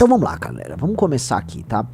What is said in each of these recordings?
Então vamos lá, galera, vamos começar aqui, tá?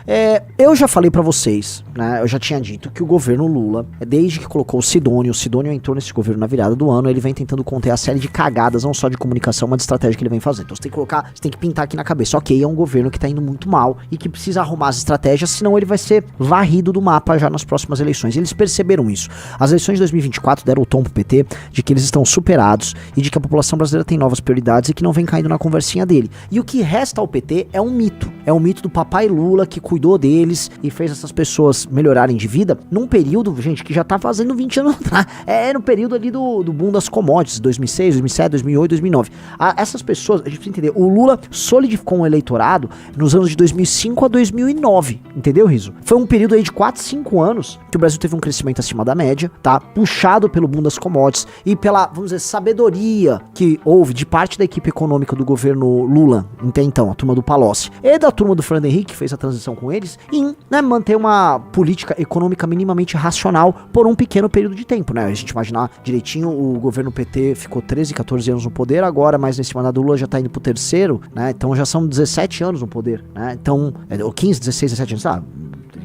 Eu já falei pra vocês, né, eu já tinha dito que o governo Lula, desde que colocou o Sidônio entrou nesse governo na virada do ano, ele vem tentando conter a série de cagadas, não só de comunicação, mas de estratégia que ele vem fazendo. Então você tem que pintar aqui na cabeça, ok, é um governo que tá indo muito mal e que precisa arrumar as estratégias, senão ele vai ser varrido do mapa já nas próximas eleições. E eles perceberam isso. As eleições de 2024 deram o tom pro PT de que eles estão superados e de que a população brasileira tem novas prioridades e que não vem caindo na conversinha dele. E o que resta ao PT é um mito. É um mito do papai Lula que cuidou deles e fez essas pessoas melhorarem de vida num período, gente, que já tá fazendo 20 anos atrás. No período ali do boom das commodities, 2006, 2007, 2008, 2009. Essas pessoas, a gente precisa entender, o Lula solidificou um eleitorado nos anos de 2005 a 2009, entendeu, Riso? Foi um período aí de 4, 5 anos que o Brasil teve um crescimento acima da média, tá? Puxado pelo boom das commodities e pela, vamos dizer, sabedoria que houve de parte da equipe econômica do governo Lula, até então, a turma do Palocci, e da turma do Fernando Henrique, que fez a transição com eles, em, né, manter uma política econômica minimamente racional por um pequeno período de tempo, né? A gente imaginar direitinho, o governo PT ficou 13, 14 anos no poder, agora, mas nesse mandato do Lula já tá indo pro terceiro, né? Então já são 17 anos no poder, né? Então, 15, 16, 17 anos, sabe?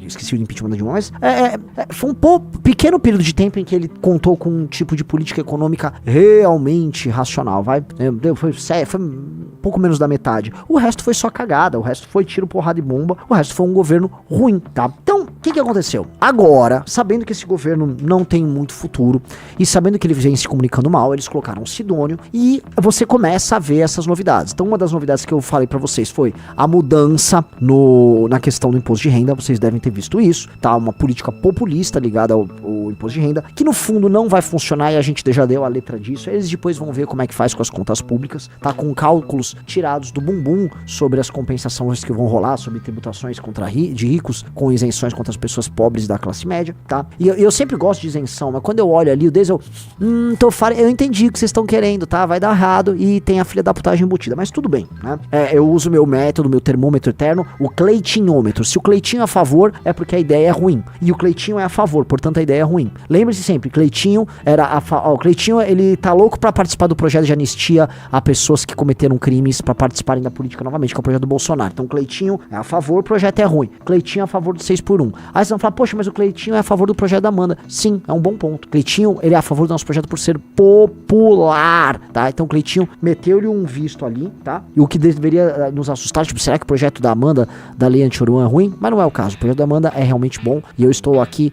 Esqueci o impeachment da Dilma, mas foi um pequeno período de tempo em que ele contou com um tipo de política econômica realmente racional, foi um pouco menos da metade. O resto foi só cagada, o resto foi tiro, porrada e bomba, o resto foi um governo ruim, tá? Então, o que aconteceu? Agora, sabendo que esse governo não tem muito futuro e sabendo que ele vem se comunicando mal, eles colocaram o Sidônio e você começa a ver essas novidades. Então, uma das novidades que eu falei pra vocês foi a mudança na questão do imposto de renda, vocês devem ter visto isso, tá? Uma política populista ligada ao imposto de renda, que no fundo não vai funcionar e a gente já deu a letra disso. Eles depois vão ver como é que faz com as contas públicas, tá? Com cálculos tirados do bumbum sobre as compensações que vão rolar, sobre tributações de ricos, com isenções contra as pessoas pobres da classe média, tá? E eu sempre gosto de isenção, mas quando eu olho ali, eu entendi o que vocês estão querendo, tá? Vai dar errado e tem a filha da putagem embutida, mas tudo bem, né? Eu uso meu método, meu termômetro eterno, o cleitinhômetro. Se o Cleitinho é a favor, é porque a ideia é ruim. E o Cleitinho é a favor, portanto a ideia é ruim. Lembre-se sempre, Cleitinho o Cleitinho, ele tá louco pra participar do projeto de anistia a pessoas que cometeram crimes pra participarem da política novamente, que é o projeto do Bolsonaro. Então o Cleitinho é a favor, o projeto é ruim. Cleitinho é a favor do 6x1. Aí vocês vão falar, poxa, mas o Cleitinho é a favor do projeto da Amanda. Sim, é um bom ponto. Cleitinho, ele é a favor do nosso projeto por ser popular, tá? Então o Cleitinho meteu-lhe um visto ali, tá? E o que deveria nos assustar, tipo, será que o projeto da Amanda, da Lei Anti-Oruan é ruim? Mas não é o caso. O projeto da Amanda é realmente bom e eu estou aqui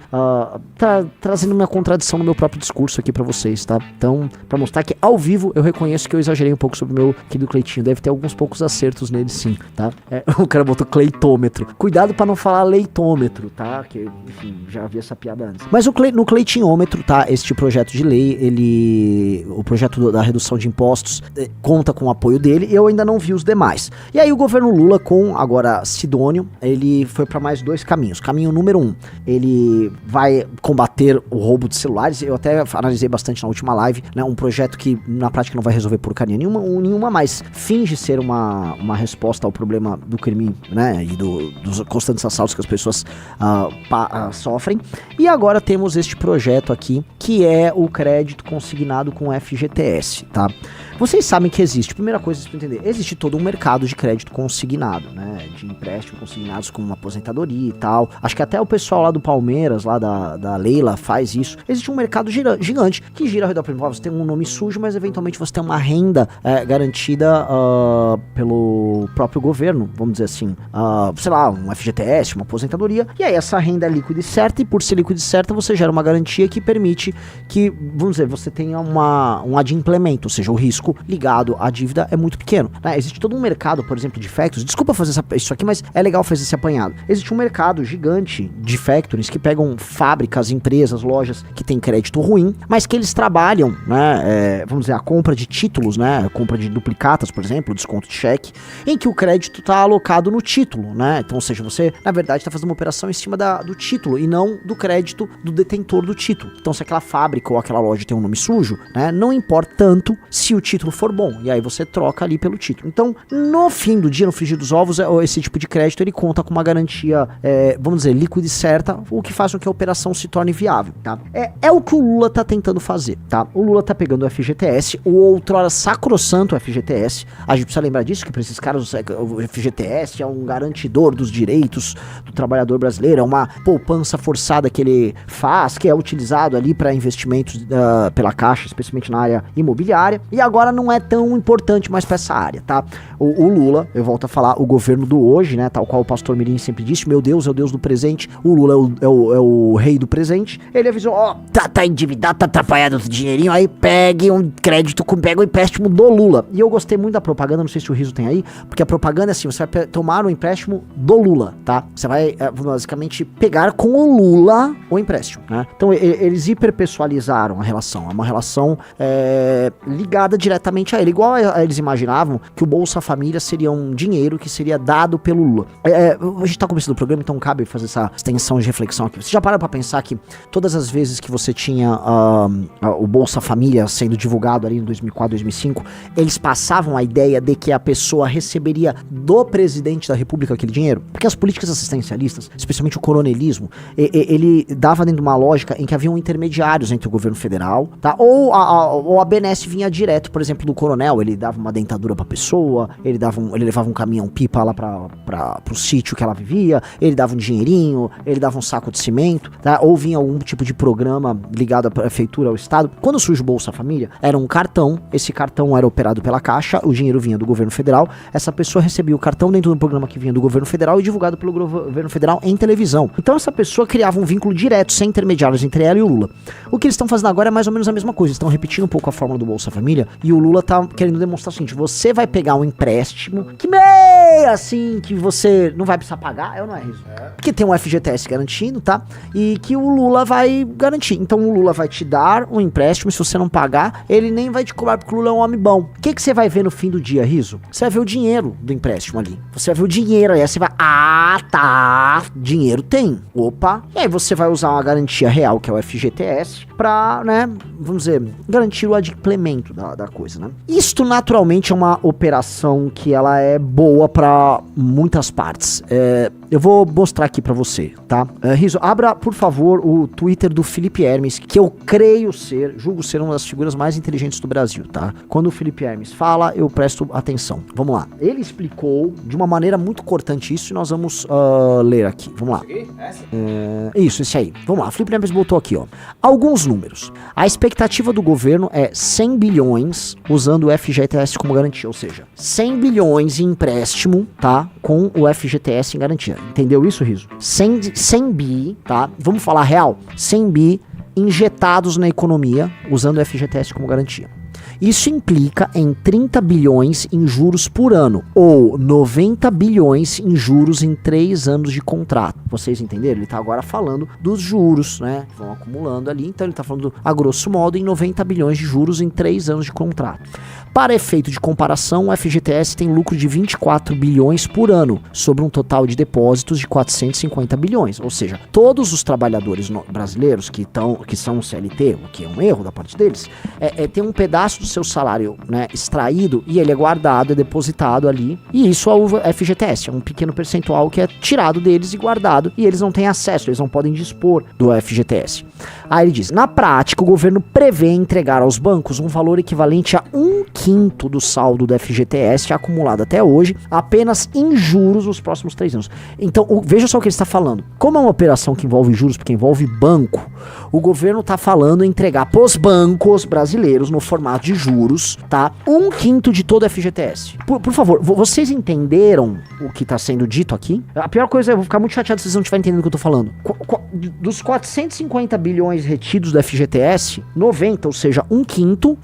trazendo minha contradição no meu próprio discurso aqui pra vocês, tá? Então, pra mostrar que ao vivo eu reconheço que eu exagerei um pouco sobre o meu querido Cleitinho. Deve ter alguns poucos acertos nele sim, tá? O cara botou cleitômetro. Cuidado pra não falar leitômetro, tá? Que, enfim, já havia essa piada antes. Mas no cleitinômetro, tá? Este projeto de lei, o projeto da redução de impostos conta com o apoio dele e eu ainda não vi os demais. E aí o governo Lula com agora Sidônio, ele foi pra mais dois caminhos. Caminho número 1, ele vai combater o roubo de celulares. Eu até analisei bastante na última live, né? Um projeto que na prática não vai resolver porcaria nenhuma, mas finge ser uma resposta ao problema do crime, né? E dos constantes assaltos que as pessoas sofrem. E agora temos este projeto aqui, que é o crédito consignado com FGTS, tá? Vocês sabem que existe, primeira coisa pra entender, existe todo um mercado de crédito consignado, né? De empréstimo consignados com uma aposentadoria e tal. Acho que até o pessoal lá do Palmeiras, lá da Leila, faz isso. Existe um mercado gigante que gira ao redor. Por exemplo, você tem um nome sujo, mas eventualmente você tem uma renda garantida pelo próprio governo, vamos dizer assim. Sei lá, um FGTS, uma aposentadoria. E aí essa renda é líquida e certa, e por ser líquida e certa, você gera uma garantia que permite que, vamos dizer, você tenha um adimplemento, ou seja, o risco ligado à dívida é muito pequeno, né? Existe todo um mercado, por exemplo, de factories. Desculpa fazer isso aqui, mas é legal fazer esse apanhado. Existe um mercado gigante de factories que pegam fábricas, empresas, lojas que têm crédito ruim, mas que eles trabalham, né? Vamos dizer, a compra de títulos, né? A compra de duplicatas, por exemplo, desconto de cheque, em que o crédito está alocado no título, né? Então, ou seja, você, na verdade, está fazendo uma operação em cima do título e não do crédito do detentor do título. Então, se aquela fábrica ou aquela loja tem um nome sujo, né? Não importa tanto se o título título for bom. E aí você troca ali pelo título. Então, no fim do dia, no frigir dos ovos, esse tipo de crédito, ele conta com uma garantia, vamos dizer, líquida e certa, o que faz com que a operação se torne viável, tá? É o que o Lula tá tentando fazer, tá? O Lula tá pegando o FGTS, o outrora sacrossanto FGTS, a gente precisa lembrar disso, que pra esses caras o FGTS é um garantidor dos direitos do trabalhador brasileiro, é uma poupança forçada que ele faz, que é utilizado ali para investimentos pela Caixa, especialmente na área imobiliária, e agora não é tão importante mais para essa área, tá? O Lula, eu volto a falar, o governo do hoje, né, tal qual o pastor Mirim sempre disse, meu Deus é o Deus do presente, o Lula é o rei do presente, ele avisou, tá endividado, tá atrapalhado do dinheirinho, aí pegue um crédito, pega o empréstimo do Lula. E eu gostei muito da propaganda, não sei se o Riso tem aí, porque a propaganda é assim, você vai tomar um empréstimo do Lula, tá? Você vai basicamente pegar com o Lula o empréstimo, né? Então eles hiperpessoalizaram a relação, é uma relação ligada diretamente a ele, igual eles imaginavam que o Bolsa Família seria um dinheiro que seria dado pelo Lula. A gente tá começando o programa, então cabe fazer essa extensão de reflexão aqui. Você já para pra pensar que todas as vezes que você tinha o Bolsa Família sendo divulgado ali em 2004, 2005, eles passavam a ideia de que a pessoa receberia do presidente da República aquele dinheiro? Porque as políticas assistencialistas, especialmente o coronelismo, ele dava dentro de uma lógica em que haviam intermediários entre o governo federal, tá? Ou a BNS vinha direto, por exemplo, do coronel, ele dava uma dentadura pra pessoa, ele levava um caminhão-pipa lá pro sítio que ela vivia, ele dava um dinheirinho, ele dava um saco de cimento, tá? Ou vinha algum tipo de programa ligado à prefeitura, ao estado. Quando surge o Bolsa Família, era um cartão, esse cartão era operado pela Caixa, o dinheiro vinha do governo federal, essa pessoa recebia o cartão dentro do programa que vinha do governo federal e divulgado pelo governo federal em televisão. Então essa pessoa criava um vínculo direto, sem intermediários entre ela e o Lula. O que eles estão fazendo agora é mais ou menos a mesma coisa, estão repetindo um pouco a fórmula do Bolsa Família, e o Lula tá querendo demonstrar o seguinte, você vai pegar um empréstimo que meio assim, que você não vai precisar pagar, não é isso? Porque tem um FGTS garantindo, tá? E que o Lula vai garantir. Então o Lula vai te dar um empréstimo, se você não pagar, ele nem vai te cobrar, porque o Lula é um homem bom. O que você vai ver no fim do dia, Riso? Você vai ver o dinheiro do empréstimo ali. Você vai ver o dinheiro aí, você vai, tá, dinheiro tem. Opa. E aí você vai usar uma garantia real, que é o FGTS, pra, né, vamos dizer, garantir o adimplemento da coisa, né? Isto naturalmente é uma operação que ela é boa pra muitas partes. Eu vou mostrar aqui pra você, tá? Riso, abra, por favor, o Twitter do Felipe Hermes, que eu julgo ser uma das figuras mais inteligentes do Brasil, tá? Quando o Felipe Hermes fala, eu presto atenção. Vamos lá. Ele explicou de uma maneira muito cortante isso e nós vamos ler aqui. Vamos lá. Isso, esse aí. Vamos lá. O Felipe Hermes botou aqui, ó. Alguns números. A expectativa do governo é 100 bilhões usando o FGTS como garantia, ou seja, 100 bilhões em empréstimo, tá? Com o FGTS em garantia. Entendeu isso, Riso? 100 bi, tá? Vamos falar real? 100 bi injetados na economia usando o FGTS como garantia. Isso implica em 30 bilhões em juros por ano, ou 90 bilhões em juros em 3 anos de contrato. Vocês entenderam? Ele está agora falando dos juros, né? Que vão acumulando ali, então ele está falando, a grosso modo, em 90 bilhões de juros em 3 anos de contrato. Para efeito de comparação, o FGTS tem lucro de 24 bilhões por ano, sobre um total de depósitos de 450 bilhões. Ou seja, todos os trabalhadores brasileiros que são CLT, o que é um erro da parte deles, tem um pedaço do seu salário, né, extraído, e ele é guardado, é depositado ali, e isso é o FGTS, é um pequeno percentual que é tirado deles e guardado, e eles não têm acesso, eles não podem dispor do FGTS. Aí ele diz, na prática, o governo prevê entregar aos bancos um valor equivalente a 1/5 do saldo do FGTS acumulado até hoje, apenas em juros nos próximos 3 anos. Então, veja só o que ele está falando. Como é uma operação que envolve juros, porque envolve banco, o governo está falando em entregar pros bancos brasileiros, no formato de juros, tá? 1/5 de todo o FGTS. Por favor, vocês entenderam o que está sendo dito aqui? A pior coisa, eu vou ficar muito chateado se vocês não estiverem entendendo o que eu tô falando. Dos 450 bilhões retidos do FGTS, 90, ou seja, 1/5,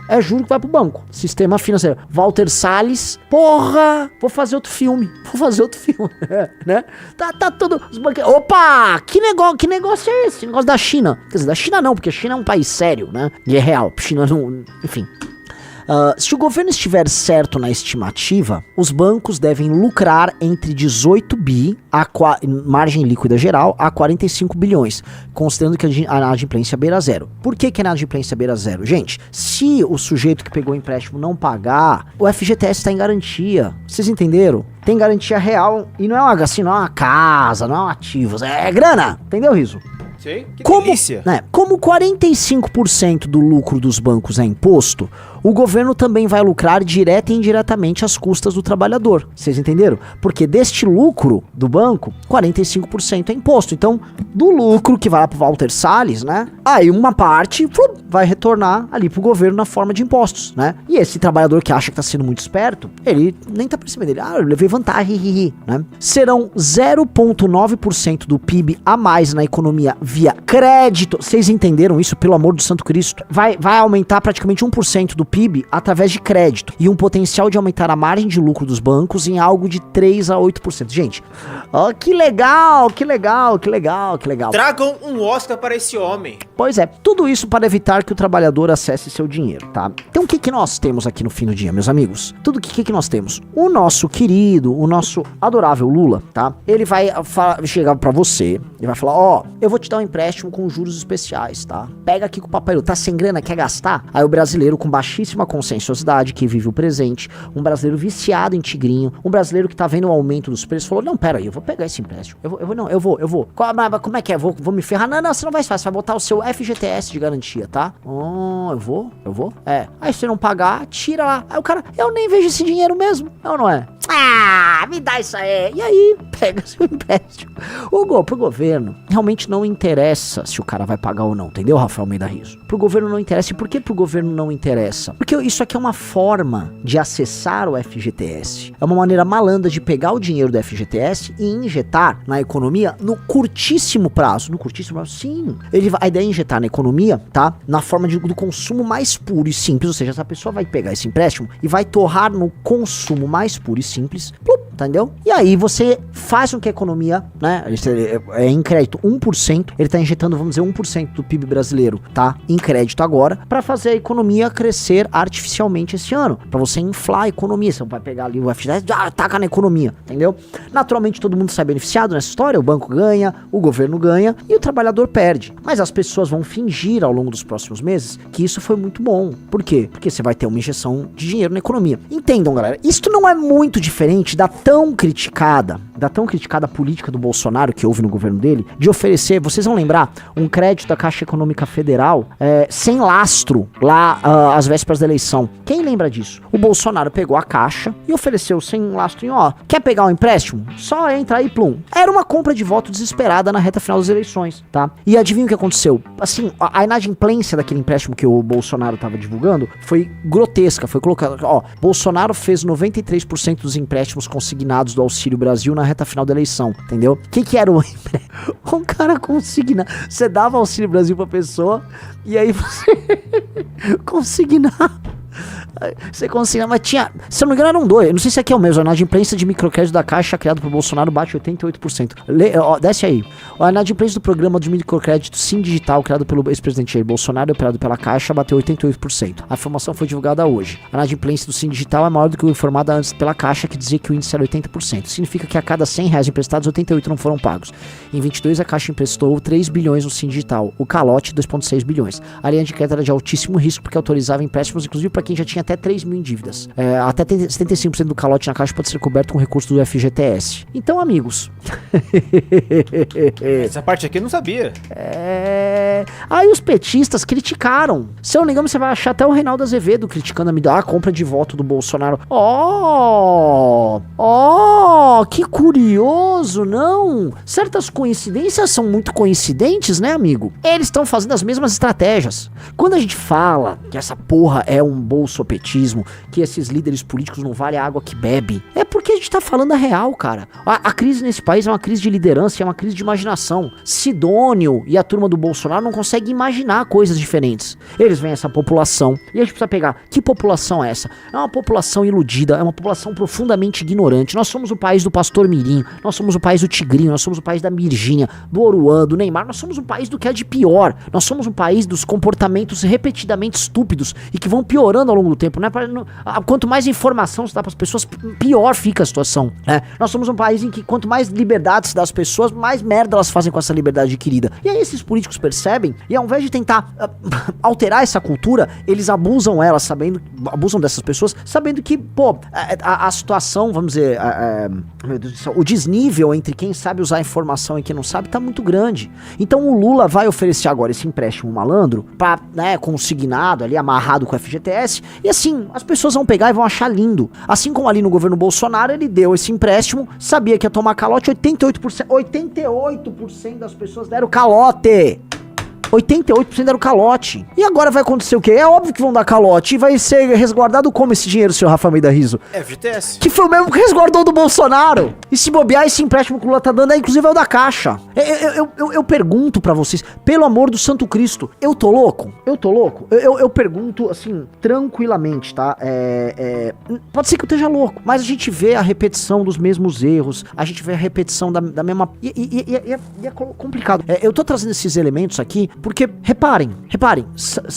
é juro que vai pro banco. Sistema financeiro. Walter Salles, porra, vou fazer outro filme, né? Tá tudo... Opa, que negócio é esse? Negócio da China. Quer dizer, da China não, porque a China é um país sério, né? E é real, China não... Enfim... Se o governo estiver certo na estimativa, os bancos devem lucrar entre 18 bi, margem líquida geral, a 45 bilhões, considerando que a inadimplência beira zero. Por que a inadimplência beira zero? Gente, se o sujeito que pegou o empréstimo não pagar, o FGTS está em garantia. Vocês entenderam? Tem garantia real e não é uma casa, não é um ativo, é grana. Entendeu, Riso? Sim, que delícia. Como 45% do lucro dos bancos é imposto, o governo também vai lucrar direta e indiretamente às custas do trabalhador. Vocês entenderam? Porque deste lucro do banco, 45% é imposto. Então, do lucro que vai lá pro Walter Salles, né? Aí uma parte vai retornar ali pro governo na forma de impostos, né? E esse trabalhador que acha que tá sendo muito esperto, ele nem tá percebendo. Eu levei vantagem, né? Serão 0,9% do PIB a mais na economia via crédito. Vocês entenderam isso? Pelo amor do Santo Cristo. Vai aumentar praticamente 1% do PIB através de crédito e um potencial de aumentar a margem de lucro dos bancos em algo de 3 a 8%. Gente, ó, que legal. Tragam um Oscar para esse homem. Pois é, tudo isso para evitar que o trabalhador acesse seu dinheiro, tá? Então o que nós temos aqui no fim do dia, meus amigos? Tudo que nós temos? O nosso querido, o nosso adorável Lula, tá? Ele vai chegar pra você e vai falar, ó, eu vou te dar um empréstimo com juros especiais, tá? Pega aqui com o papai, tá sem grana, quer gastar? Aí o brasileiro com baixíssima conscienciosidade, que vive o presente, um brasileiro viciado em tigrinho, um brasileiro que tá vendo o aumento dos preços, falou, não, pera aí, eu vou pegar esse empréstimo, eu vou. Como é que é? Vou me ferrar? Não, você não vai fazer, você vai botar o seu FGTS de garantia, tá? Eu vou? É. Aí se você não pagar, tira lá. Aí o cara, eu nem vejo esse dinheiro mesmo, é ou não é? Me dá isso aí. E aí, pega seu empréstimo. Pro governo, realmente não interessa se o cara vai pagar ou não, entendeu, Rafael Almeida Riso? Pro governo não interessa. E por que pro governo não interessa? Porque isso aqui é uma forma de acessar o FGTS. É uma maneira malandra de pegar o dinheiro do FGTS e injetar na economia no curtíssimo prazo. No curtíssimo prazo, sim. A ideia é injetar na economia, tá? Na forma do consumo mais puro e simples. Ou seja, essa pessoa vai pegar esse empréstimo e vai torrar no consumo mais puro e simples. Entendeu? E aí você faz com que a economia, né? É em crédito 1%, ele tá injetando, vamos dizer, 1% do PIB brasileiro, tá? Em crédito agora, pra fazer a economia crescer artificialmente esse ano. Pra você inflar a economia. Você vai pegar ali o FGTS, taca na economia, entendeu? Naturalmente todo mundo sai beneficiado nessa história, o banco ganha, o governo ganha e o trabalhador perde. Mas as pessoas vão fingir ao longo dos próximos meses que isso foi muito bom. Por quê? Porque você vai ter uma injeção de dinheiro na economia. Entendam, galera, isto não é muito diferente da tão criticada política do Bolsonaro que houve no governo dele, de oferecer, vocês vão lembrar, um crédito da Caixa Econômica Federal sem lastro lá às vésperas da eleição. Quem lembra disso? O Bolsonaro pegou a Caixa e ofereceu sem lastro, quer pegar um empréstimo? Só entra aí, plum. Era uma compra de voto desesperada na reta final das eleições, tá? E adivinha o que aconteceu? Assim, a inadimplência daquele empréstimo que o Bolsonaro tava divulgando foi grotesca, foi colocado, Bolsonaro fez 93% dos empréstimos consignados do Auxílio Brasil na reta final da eleição, entendeu? O que era o empréstimo? Um cara consigna, você dava Auxílio Brasil pra pessoa e aí você consignar. Você consigna, mas tinha, se eu não me engano eram dois, eu não sei se aqui é o mesmo, a inadimplência de microcrédito da Caixa criado por Bolsonaro bate 88%. Desce aí. A inadimplência do programa de microcrédito Sim Digital criado pelo ex-presidente Jair Bolsonaro e operado pela Caixa bateu 88%. A informação foi divulgada hoje. A inadimplência do Sim Digital é maior do que o informado antes pela Caixa, que dizia que o índice era 80%. Significa que a cada R$100 emprestados, 88 não foram pagos. Em 22 a Caixa emprestou 3 bilhões no Sim Digital, o calote 2,6 bilhões. A linha de crédito era de altíssimo risco porque autorizava empréstimos, inclusive para quem já tinha até 3 mil em dívidas. Até 75% do calote na Caixa pode ser coberto com recurso do FGTS. Então, amigos... Essa parte aqui eu não sabia. Aí os petistas criticaram. Se eu não me engano, você vai achar até o Reinaldo Azevedo criticando a compra de voto do Bolsonaro. Que curioso, não? Certas coincidências são muito coincidentes, né, amigo? Eles estão fazendo as mesmas estratégias. Quando a gente fala que essa porra é um bolsopetismo, que esses líderes políticos não valem a água que bebe, é porque a gente tá falando a real, cara. A crise nesse país é uma crise de liderança, é uma crise de imaginação. Sidônio e a turma do Bolsonaro não consegue imaginar coisas diferentes. Eles veem essa população, e a gente precisa pegar, que população é essa? É uma população iludida, é uma população profundamente ignorante. Nós somos o país do Pastor Mirim, nós somos o país do Tigrinho, nós somos o país da Mirginha, do Oruan, do Neymar, nós somos o país do que é de pior. Nós somos um país dos comportamentos repetidamente estúpidos e que vão piorando ao longo do tempo, né? Quanto mais informação se dá para as pessoas, pior fica a situação, né? Nós somos um país em que quanto mais liberdade se dá às pessoas, mais merda elas fazem com essa liberdade adquirida. E aí esses políticos percebem, e ao invés de tentar alterar essa cultura, eles abusam dessas pessoas, sabendo que, pô, a situação, vamos dizer, meu Deus do céu, o desnível entre quem sabe usar a informação e quem não sabe tá muito grande. Então o Lula vai oferecer agora esse empréstimo malandro, pra, né, consignado ali, amarrado com o FGTS, e assim, as pessoas vão pegar e vão achar lindo. Assim como ali no governo Bolsonaro, ele deu esse empréstimo, sabia que ia tomar calote, 88% das pessoas deram calote. 88% deram calote. E agora vai acontecer o quê? É óbvio que vão dar calote. E vai ser resguardado como esse dinheiro, senhor Rafa Almeida Rizzo? FGTS. Que foi o mesmo que resguardou do Bolsonaro. E se bobear, esse empréstimo que o Lula tá dando, inclusive é o da Caixa. Eu pergunto pra vocês, pelo amor do Santo Cristo, eu tô louco? Eu pergunto, assim, tranquilamente, tá? Pode ser que eu esteja louco, mas a gente vê a repetição dos mesmos erros, a gente vê a repetição da mesma... E é complicado. Eu tô trazendo esses elementos aqui porque, reparem,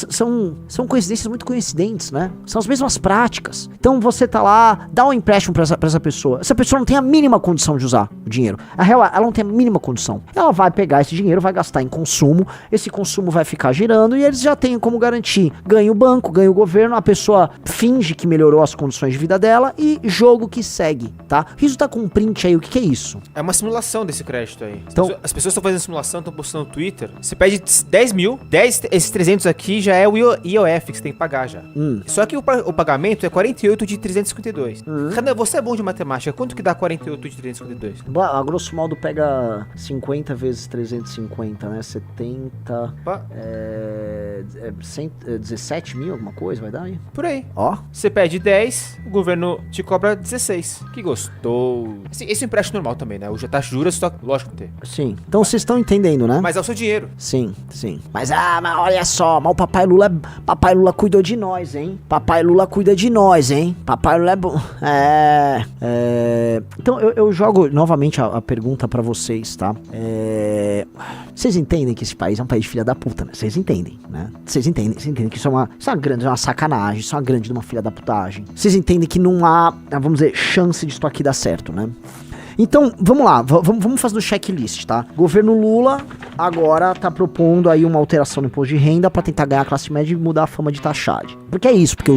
são coincidências muito coincidentes, né? São as mesmas práticas. Então você tá lá, dá um empréstimo pra essa pessoa. Essa pessoa não tem a mínima condição de usar o dinheiro. A real, ela não tem a mínima condição. Ela vai pegar esse dinheiro, vai gastar em consumo, esse consumo vai ficar girando e eles já têm como garantir. Ganha o banco, ganha o governo, a pessoa finge que melhorou as condições de vida dela e jogo que segue, tá? Isso tá com um print aí, o que é isso? É uma simulação desse crédito aí. Então, as pessoas estão fazendo simulação, estão postando no Twitter. Você pede 10 mil, esses 300 aqui já é o IOF que você tem que pagar já. Só que o pagamento é 48 de 352. Renan, você é bom de matemática. Quanto que dá 48 de 352? A grosso modo pega 50 vezes 350, né? 70... 17 mil, alguma coisa, vai dar aí? Por aí. Ó. Você pede 10, o governo te cobra 16. Que gostoso. Esse é um empréstimo normal também, né? O taxa de juros, lógico que tem. Sim. Então vocês estão entendendo, né? Mas é o seu dinheiro. Sim. Mas olha só, mas o Papai Lula cuidou de nós, hein? Papai Lula cuida de nós, hein? Papai Lula é bom. Então eu jogo novamente a pergunta pra vocês, tá? Vocês entendem que esse país é um país de filha da puta, né? Vocês entendem, né? Vocês entendem que isso é uma sacanagem, isso é uma grande de uma filha da putagem. Vocês entendem que não há, vamos dizer, chance disso aqui dar certo, né? Então, vamos lá, vamos fazer o checklist, tá? Governo Lula agora tá propondo aí uma alteração no imposto de renda pra tentar ganhar a classe média e mudar a fama de taxade. Porque é isso, porque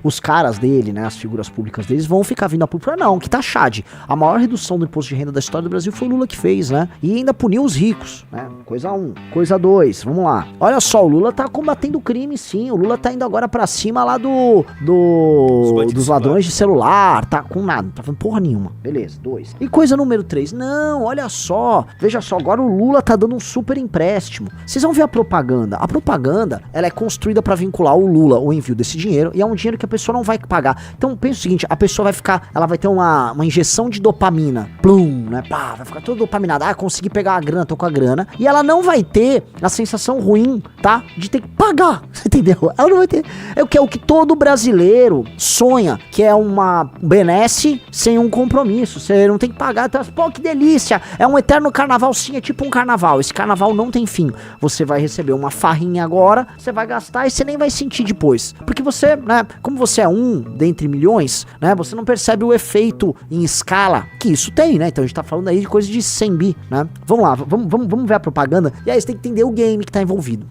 os caras dele, né, as figuras públicas deles vão ficar vindo a público, não, que taxade. A maior redução do imposto de renda da história do Brasil foi o Lula que fez, né? E ainda puniu os ricos, né? Coisa 1. Coisa 2, vamos lá. Olha só, o Lula tá combatendo o crime, sim. O Lula tá indo agora pra cima lá dos ladrões de celular, tá com nada, tá fazendo porra nenhuma. Beleza, 2. E coisa número 3, não, olha só, veja só, agora o Lula tá dando um super empréstimo. Vocês vão ver a propaganda. A propaganda, ela é construída pra vincular o Lula, o envio desse dinheiro, e é um dinheiro que a pessoa não vai pagar. Então, pensa o seguinte, a pessoa vai ficar, ela vai ter uma injeção de dopamina, plum, né, pá, vai ficar toda dopaminada, consegui pegar a grana, tô com a grana, e ela não vai ter a sensação ruim, tá, de ter que pagar, você entendeu? Ela não vai ter, é o que todo brasileiro sonha, que é uma benesse sem um compromisso, você não tem que pagar, então, pô, que delícia, é um eterno carnaval, sim, é tipo um carnaval, esse carnaval não tem fim, você vai receber uma farrinha agora, você vai gastar e você nem vai sentir depois, porque você, né, como você é um dentre milhões, né, você não percebe o efeito em escala que isso tem, né, então a gente tá falando aí de coisa de 100 bi, né, vamos lá, vamos ver a propaganda, e aí você tem que entender o game que tá envolvido,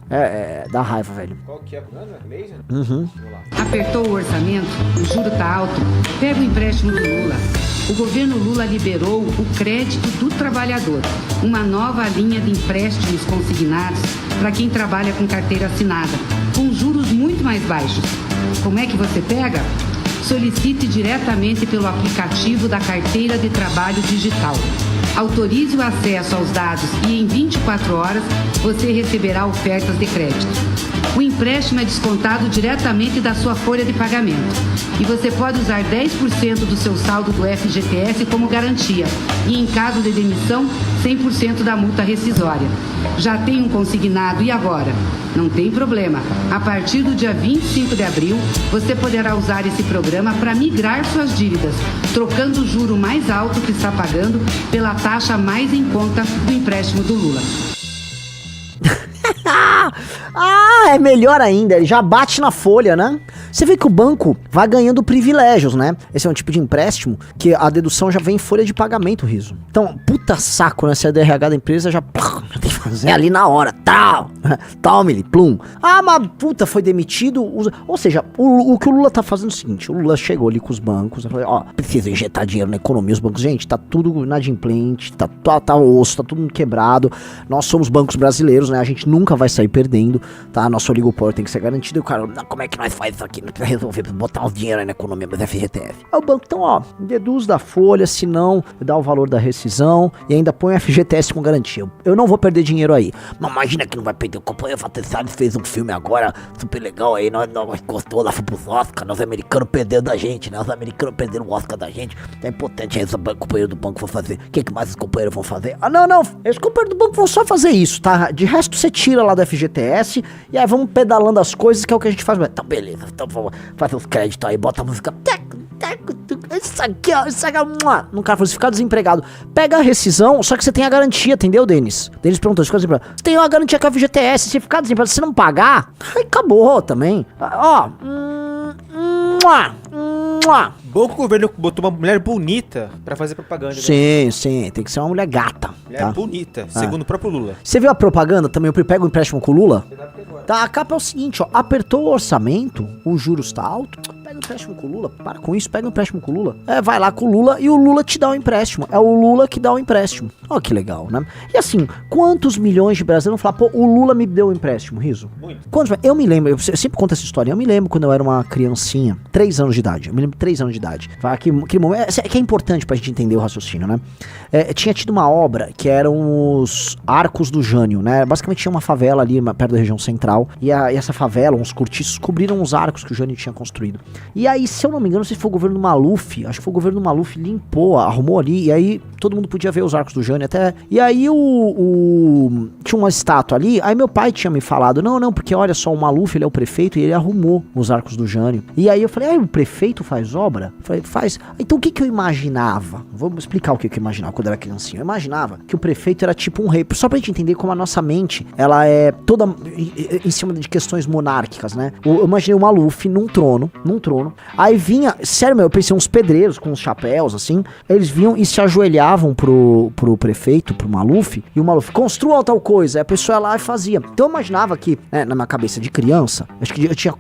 dá raiva, velho. Qual que é a propaganda? Laser? Uhum. Apertou o orçamento, o juro tá alto, pega o empréstimo do Lula. O governo Lula liberou o crédito do trabalhador, uma nova linha de empréstimos consignados para quem trabalha com carteira assinada, com juros muito mais baixos. Como é que você pega? Solicite diretamente pelo aplicativo da Carteira de Trabalho Digital. Autorize o acesso aos dados e em 24 horas você receberá ofertas de crédito. O empréstimo é descontado diretamente da sua folha de pagamento e você pode usar 10% do seu saldo do FGTS como garantia e, em caso de demissão, 100% da multa rescisória. Já tem um consignado e agora? Não tem problema. A partir do dia 25 de abril, você poderá usar esse programa para migrar suas dívidas, trocando o juro mais alto que está pagando pela taxa mais em conta do empréstimo do Lula. É melhor ainda, ele já bate na folha, né? Você vê que o banco vai ganhando privilégios, né? Esse é um tipo de empréstimo que a dedução já vem em folha de pagamento, Riso. Então, puta saco, né? Se é DRH da empresa, já tem que fazer ali na hora, tal, tome-lhe, plum. Mas puta, foi demitido, ou seja, o que o Lula tá fazendo é o seguinte, o Lula chegou ali com os bancos, falou, precisa injetar dinheiro na economia, os bancos, gente, tá tudo inadimplente, tá osso, tá tudo quebrado, nós somos bancos brasileiros, né? A gente nunca vai sair perdendo, tá? Nosso oligopólio tem que ser garantido. E o cara, como é que nós faz isso aqui? Nós precisamos resolver, botar uns dinheiro aí na economia do FGTS. Aí o banco, então, deduz da folha, se não, dá o valor da rescisão e ainda põe o FGTS com garantia. Eu não vou perder dinheiro aí. Mas imagina que não vai perder. O companheiro Salles fez um filme agora, super legal aí, nós gostou lá, foi pros Oscar, nós americanos perderam da gente, né? Os americanos perderam o Oscar da gente. É importante aí, os companheiros do banco vão fazer. O que mais os companheiros vão fazer? Não, os companheiros do banco vão só fazer isso, tá? De resto, você tira lá do FGTS e aí vamos pedalando as coisas, que é o que a gente faz. Então, beleza, então vamos fazer os créditos aí, bota a música. Isso aqui, no cara, se ficar desempregado, pega a rescisão, só que você tem a garantia, entendeu, Denis? Denis perguntou, você tem uma garantia com a FGTS, se ficar desempregado, se não pagar, aí acabou também. Bom que o governo botou uma mulher bonita pra fazer propaganda. Sim, tem que ser uma mulher gata. Mulher bonita, segundo o próprio Lula. Você viu a propaganda também? Eu pego o empréstimo com o Lula? Tá, a capa é o seguinte, apertou o orçamento, os juros tá alto, pega o empréstimo com o Lula, para com isso, pega o empréstimo com o Lula. Vai lá com o Lula e o Lula te dá o empréstimo. É o Lula que dá o empréstimo. Ó, que legal, né? E assim, quantos milhões de brasileiros vão falar, o Lula me deu o empréstimo, Riso? Muito. Quantos? Eu me lembro, eu sempre conto essa história, eu me lembro quando eu era uma criancinha, 3 anos de idade, eu me lembro 3 anos de idade. Que momento, que é importante pra gente entender o raciocínio, né? Tinha tido uma obra que eram os Arcos do Jânio, né? Basicamente tinha uma favela ali perto da região central e essa favela, uns cortiços, cobriram os arcos que o Jânio tinha construído. E aí, se eu não me engano, não sei se foi o governo Maluf, acho que foi o governo Maluf, limpou, arrumou ali, e aí todo mundo podia ver os arcos do Jânio até. E aí tinha uma estátua ali, aí meu pai tinha me falado, não, porque olha só, o Maluf, ele é o prefeito e ele arrumou os arcos do Jânio. E aí eu falei, o prefeito faz obra? Eu falei, faz. Então o que eu imaginava? Vamos explicar o que eu imaginava quando eu era criancinha. Eu imaginava que o prefeito era tipo um rei, só pra gente entender como a nossa mente, ela é toda em cima de questões monárquicas, né? Eu imaginei o Maluf num trono, aí vinha, sério, eu pensei uns pedreiros com uns chapéus, assim, eles vinham e se ajoelhavam pro prefeito, pro Maluf, e o Maluf, construa tal coisa, aí a pessoa ia lá e fazia. Então eu imaginava que, na minha cabeça de criança, acho que eu tinha,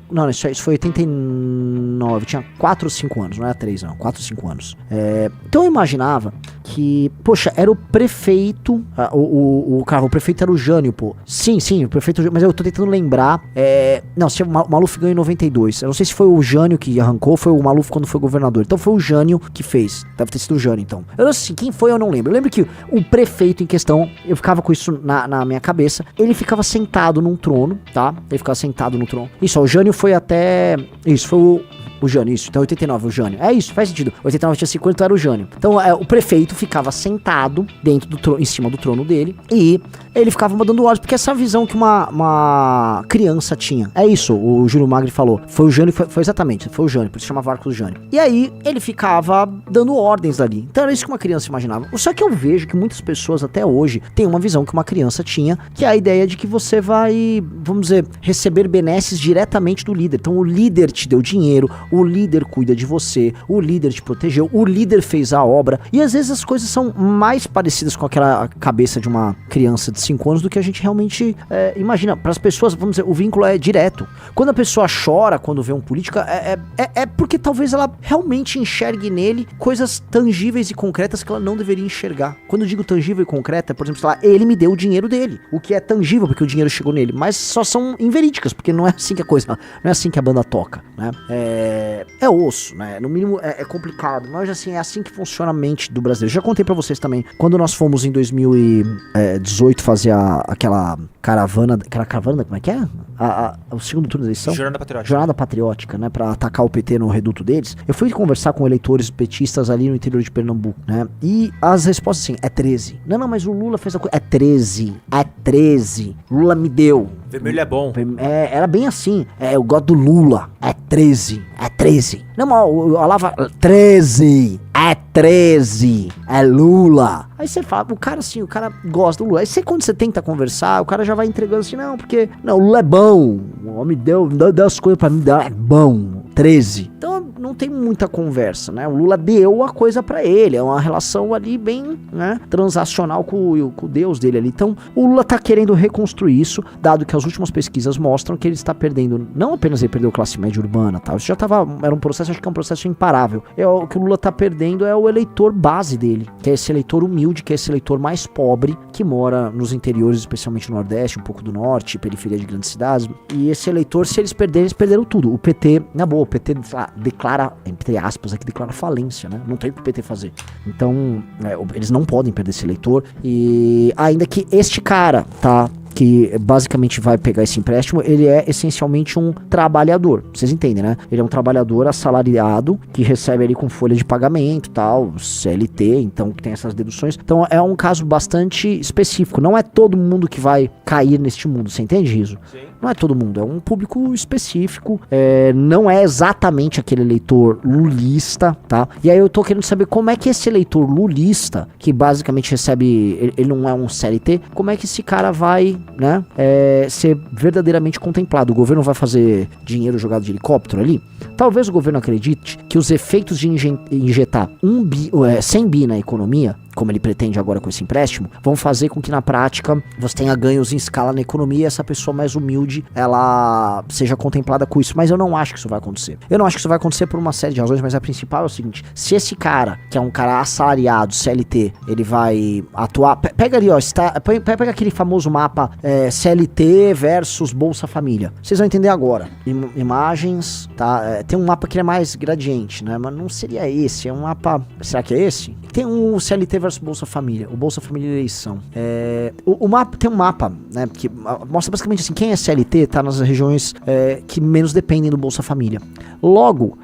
isso foi 89, eu tinha 4 ou 5 anos, não era 3 não, 4 ou 5 anos. Então eu imaginava que, poxa, era o prefeito, o prefeito era o Jânio, pô. Sim, o prefeito, mas eu tô tentando lembrar, não, se o Maluf ganhou em 92, eu não sei se foi o Jânio que arrancou, foi o Maluf quando foi governador, então foi o Jânio que fez, deve ter sido o Jânio então. Eu não sei quem foi, eu não lembro, eu lembro que o prefeito em questão, eu ficava com isso na minha cabeça, ele ficava sentado num trono, tá? Ele ficava sentado no trono. Isso, ó, o Jânio foi até, isso, foi o Jânio, isso. Então 89, o Jânio. É isso, faz sentido. 89 tinha 50, então era o Jânio. Então o prefeito ficava sentado dentro do trono, em cima do trono dele, e ele ficava mandando ordens, porque essa visão que uma criança tinha. É isso, o Júlio Magri falou. Foi o Jânio, foi exatamente, foi o Jânio, por isso chamava Arcos do Jânio. E aí, ele ficava dando ordens ali. Então era isso que uma criança imaginava. Só que eu vejo que muitas pessoas até hoje têm uma visão que uma criança tinha, que é a ideia de que você vai, vamos dizer, receber benesses diretamente do líder. Então o líder te deu dinheiro, o líder cuida de você, o líder te protegeu, o líder fez a obra, e às vezes as coisas são mais parecidas com aquela cabeça de uma criança de 5 anos do que a gente realmente imagina. Para as pessoas, vamos dizer, o vínculo é direto. Quando a pessoa chora quando vê um político, é porque talvez ela realmente enxergue nele coisas tangíveis e concretas que ela não deveria enxergar. Quando eu digo tangível e concreta, por exemplo, sei lá, ele me deu o dinheiro dele, o que é tangível porque o dinheiro chegou nele, mas só são inverídicas, porque não é assim que a coisa, não é assim que a banda toca, né? é osso, né? No mínimo é complicado, mas assim, é assim que funciona a mente do brasileiro. Já contei pra vocês também, quando nós fomos em 2018 fazer aquela caravana, como é que é? O segundo turno da eleição? Jornada Patriótica, né? Pra atacar o PT no reduto deles. Eu fui conversar com eleitores petistas ali no interior de Pernambuco, né? E as respostas assim, é 13. Não, mas o Lula fez a coisa. É 13. Lula me deu. Vermelho é bom. Era bem assim. Eu gosto do Lula. É 13. Não, mas a Lava... 13. É 13. É Lula. Aí você fala, o cara gosta do Lula. Aí quando você tenta conversar, o cara já vai entregando assim, não, porque... Não, o Lula é bom. O homem deu as coisas pra mim, é bom. 13. Então não tem muita conversa, né? O Lula deu a coisa pra ele. É uma relação ali bem, né, transacional com o Deus dele ali. Então o Lula tá querendo reconstruir isso, dado que as últimas pesquisas mostram que ele está perdendo, não apenas ele perdeu classe média urbana, tá? Isso já era um processo, acho que é um processo imparável. O que o Lula tá perdendo é o eleitor base dele, que é esse eleitor humilde, que é esse eleitor mais pobre, que mora nos interiores, especialmente no Nordeste, um pouco do Norte, periferia de grandes cidades. E esse eleitor, se eles perderem, eles perderam tudo. O PT, na boa, o PT declara, entre aspas, aqui declara falência, né? Não tem o que o PT fazer. Então, eles não podem perder esse eleitor. E ainda que este cara, tá? Que basicamente vai pegar esse empréstimo, ele é essencialmente um trabalhador, vocês entendem, né? Ele é um trabalhador assalariado que recebe ali com folha de pagamento, tal, CLT, então que tem essas deduções. Então é um caso bastante específico, não é todo mundo que vai cair neste mundo, você entende, Riso? Sim. Não é todo mundo, é um público específico, não é exatamente aquele eleitor lulista, tá? E aí eu tô querendo saber como é que esse eleitor lulista, que basicamente recebe, ele não é um CLT, como é que esse cara vai, né, ser verdadeiramente contemplado? O governo vai fazer dinheiro jogado de helicóptero ali? Talvez o governo acredite que os efeitos de injetar 100 bi na economia, como ele pretende agora com esse empréstimo, vão fazer com que na prática você tenha ganhos em escala na economia e essa pessoa mais humilde, ela seja contemplada com isso. Mas eu não acho que isso vai acontecer. Eu não acho que isso vai acontecer por uma série de razões, mas a principal é o seguinte: se esse cara, que é um cara assalariado, CLT, ele vai atuar... Pega ali, ó, pega aquele famoso mapa CLT versus Bolsa Família. Vocês vão entender agora. Imagens, tá? Tem um mapa que é mais gradiente, né? Mas não seria esse, é um mapa... Será que é esse? Tem um CLT versus Bolsa Família, o Bolsa Família eleição. O mapa, tem um mapa, né, que mostra basicamente assim, quem é CLT tá nas regiões que menos dependem do Bolsa Família. Logo,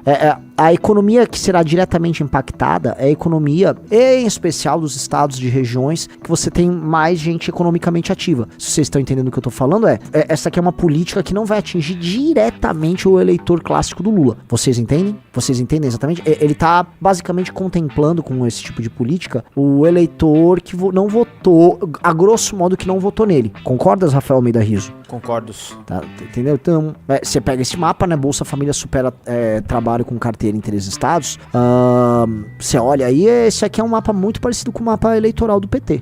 a economia que será diretamente impactada é a economia, em especial dos estados de regiões que você tem mais gente economicamente ativa. Se vocês estão entendendo o que eu tô falando, essa aqui é uma política que não vai atingir diretamente o eleitor clássico do Lula. Vocês entendem? Vocês entendem exatamente? Ele tá basicamente contemplando com esse tipo de política o eleitor que não votou, a grosso modo que não votou nele. Concordas, Rafael Almeida Riso? Concordo. Tá, entendeu? Então, você pega esse mapa, né? Bolsa Família supera trabalho com carteira em 3 estados. Você olha aí, esse aqui é um mapa muito parecido com o mapa eleitoral do PT.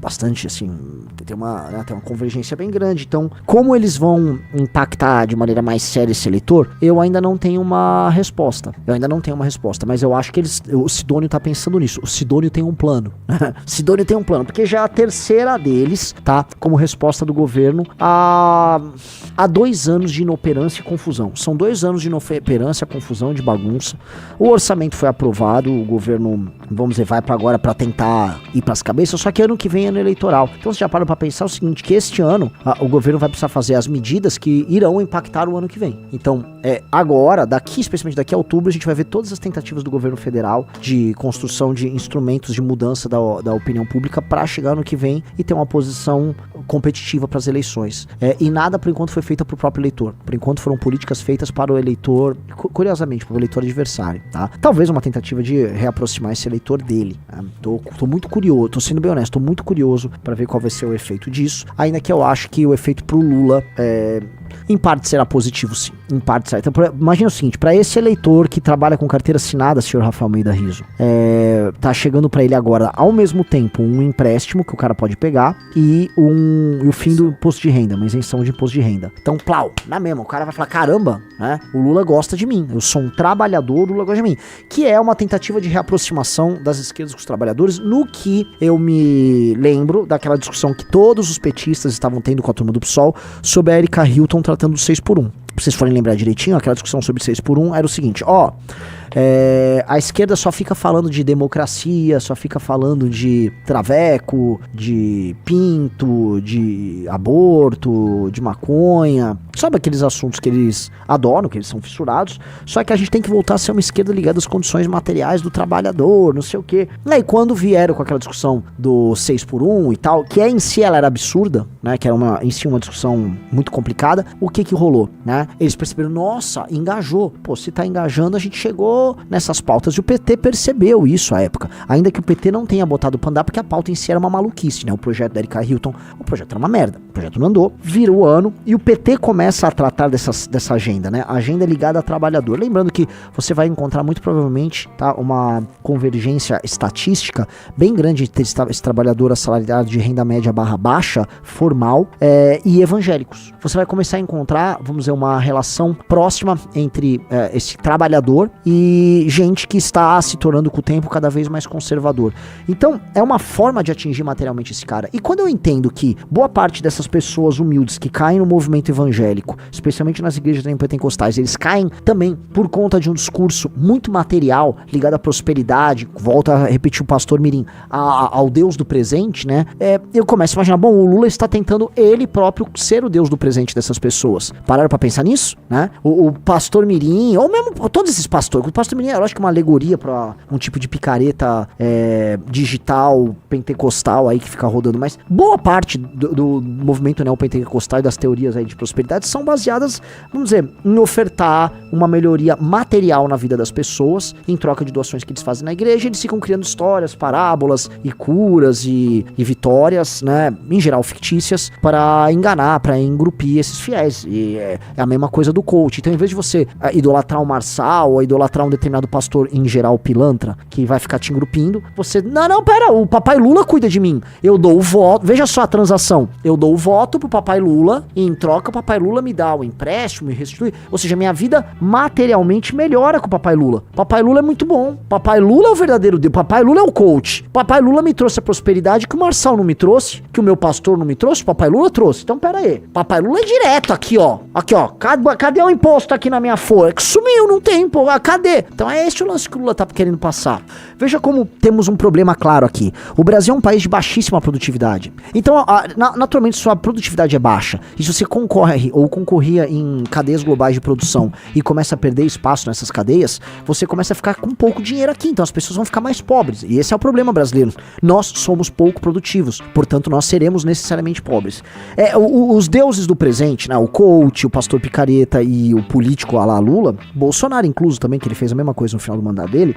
Bastante, assim, tem uma convergência bem grande. Então, como eles vão impactar de maneira mais séria esse eleitor, eu ainda não tenho uma resposta. Mas eu acho que o Sidônio tá pensando nisso. O Sidônio tem um plano. Porque já é a terceira deles, tá? Como resposta do governo a 2 anos de inoperância e confusão. São 2 anos de inoperância, confusão, de bagunça. O orçamento foi aprovado, o governo, vamos dizer, vai pra agora pra tentar ir pras cabeças, só que ano que vem é ano eleitoral. Então você já para pra pensar o seguinte, que este ano o governo vai precisar fazer as medidas que irão impactar o ano que vem. Então, agora, especialmente daqui a outubro, a gente vai ver todas as tentativas do governo federal de construção de instrumentos de mudança da opinião pública para chegar ano que vem e ter uma posição competitiva para as eleições. E nada, por enquanto, foi feito para o próprio eleitor. Por enquanto, foram políticas feitas para o eleitor, curiosamente, para o eleitor adversário, tá? Talvez uma tentativa de reaproximar esse eleitor dele. Tá? Tô muito curioso, tô sendo bem honesto, tô muito curioso para ver qual vai ser o efeito disso, ainda que eu acho que o efeito pro Lula em parte será positivo, sim. Em parte será. Então, imagina o seguinte, para esse eleitor que trabalha com carteira assinada, senhor Rafael Almeida Riso, tá chegando para ele agora, ao mesmo tempo, um empréstimo que o cara pode pegar e o fim do imposto de renda, uma isenção de imposto de renda. Então, plau, na mesma, o cara vai falar, caramba, né, o Lula gosta de mim, eu sou um trabalhador, o Lula gosta de mim. Que é uma tentativa de reaproximação das esquerdas com os trabalhadores, no que eu me lembro daquela discussão que todos os petistas estavam tendo com a turma do PSOL sobre a Erika Hilton tratando do 6x1. pra vocês forem lembrar direitinho, aquela discussão sobre 6x1 era o seguinte, a esquerda só fica falando de democracia, só fica falando de traveco, de pinto, de aborto, de maconha, sabe aqueles assuntos que eles adoram, que eles são fissurados, só que a gente tem que voltar a ser uma esquerda ligada às condições materiais do trabalhador, não sei o quê. E aí quando vieram com aquela discussão do 6x1 e tal, que em si ela era absurda, né, que era em si uma discussão muito complicada, o que rolou, né? Eles perceberam, nossa, engajou. Pô, se tá engajando, a gente chegou nessas pautas e o PT percebeu isso à época. Ainda que o PT não tenha botado pra andar, porque a pauta em si era uma maluquice, né? O projeto da Erika Hilton, o projeto era uma merda. O projeto não andou, virou o ano e o PT começa a tratar dessa agenda, né? A agenda é ligada a trabalhador. Lembrando que você vai encontrar muito provavelmente, tá, uma convergência estatística bem grande entre esse trabalhador assalariado de renda média barra baixa, formal, e evangélicos. Você vai começar a encontrar, vamos dizer, uma relação próxima entre esse trabalhador e gente que está se tornando com o tempo cada vez mais conservador. Então, é uma forma de atingir materialmente esse cara. E quando eu entendo que boa parte dessas pessoas humildes que caem no movimento evangélico, especialmente nas igrejas pentecostais, eles caem também por conta de um discurso muito material, ligado à prosperidade, volta a repetir o pastor Mirim, ao Deus do presente, né? Eu começo a imaginar, bom, o Lula está tentando ele próprio ser o Deus do presente dessas pessoas. Pararam pra pensar nisso, né? O pastor Mirim, ou mesmo todos esses pastores, o pastor Mirim é lógico que uma alegoria pra um tipo de picareta digital, pentecostal aí que fica rodando, mas boa parte do movimento neopentecostal e das teorias aí de prosperidade são baseadas, vamos dizer, em ofertar uma melhoria material na vida das pessoas, em troca de doações que eles fazem na igreja. Eles ficam criando histórias, parábolas e curas e vitórias, né, em geral fictícias, para enganar, para engrupir esses fiéis. E é a mesma coisa do coach. Então, em vez de você idolatrar o Marçal ou idolatrar um determinado pastor, em geral pilantra, que vai ficar te engrupindo, você, não, pera, o papai Lula cuida de mim, eu dou o voto, veja só a transação, eu dou o voto pro papai Lula e em troca o papai Lula me dá o empréstimo e restitui, ou seja, minha vida materialmente melhora com o papai Lula. Papai Lula é muito bom, papai Lula é o verdadeiro Deus, papai Lula é o coach, papai Lula me trouxe a prosperidade que o Marçal não me trouxe, que o meu pastor não me trouxe, o papai Lula trouxe. Então pera aí, papai Lula é direto aqui ó, cadê o imposto aqui na minha folha? Que sumiu, não tem imposto, cadê? Então é esse o lance que o Lula tá querendo passar. Veja como temos um problema claro aqui. O Brasil é um país de baixíssima produtividade. Então, naturalmente, sua produtividade é baixa. E se você concorre ou concorria em cadeias globais de produção e começa a perder espaço nessas cadeias, você começa a ficar com pouco dinheiro aqui. Então as pessoas vão ficar mais pobres. E esse é o problema brasileiro. Nós somos pouco produtivos. Portanto, nós seremos necessariamente pobres. Os deuses do presente, né? O coach, o pastor picareta e o político lá Lula, Bolsonaro incluso também, que ele fez a mesma coisa no final do mandato dele,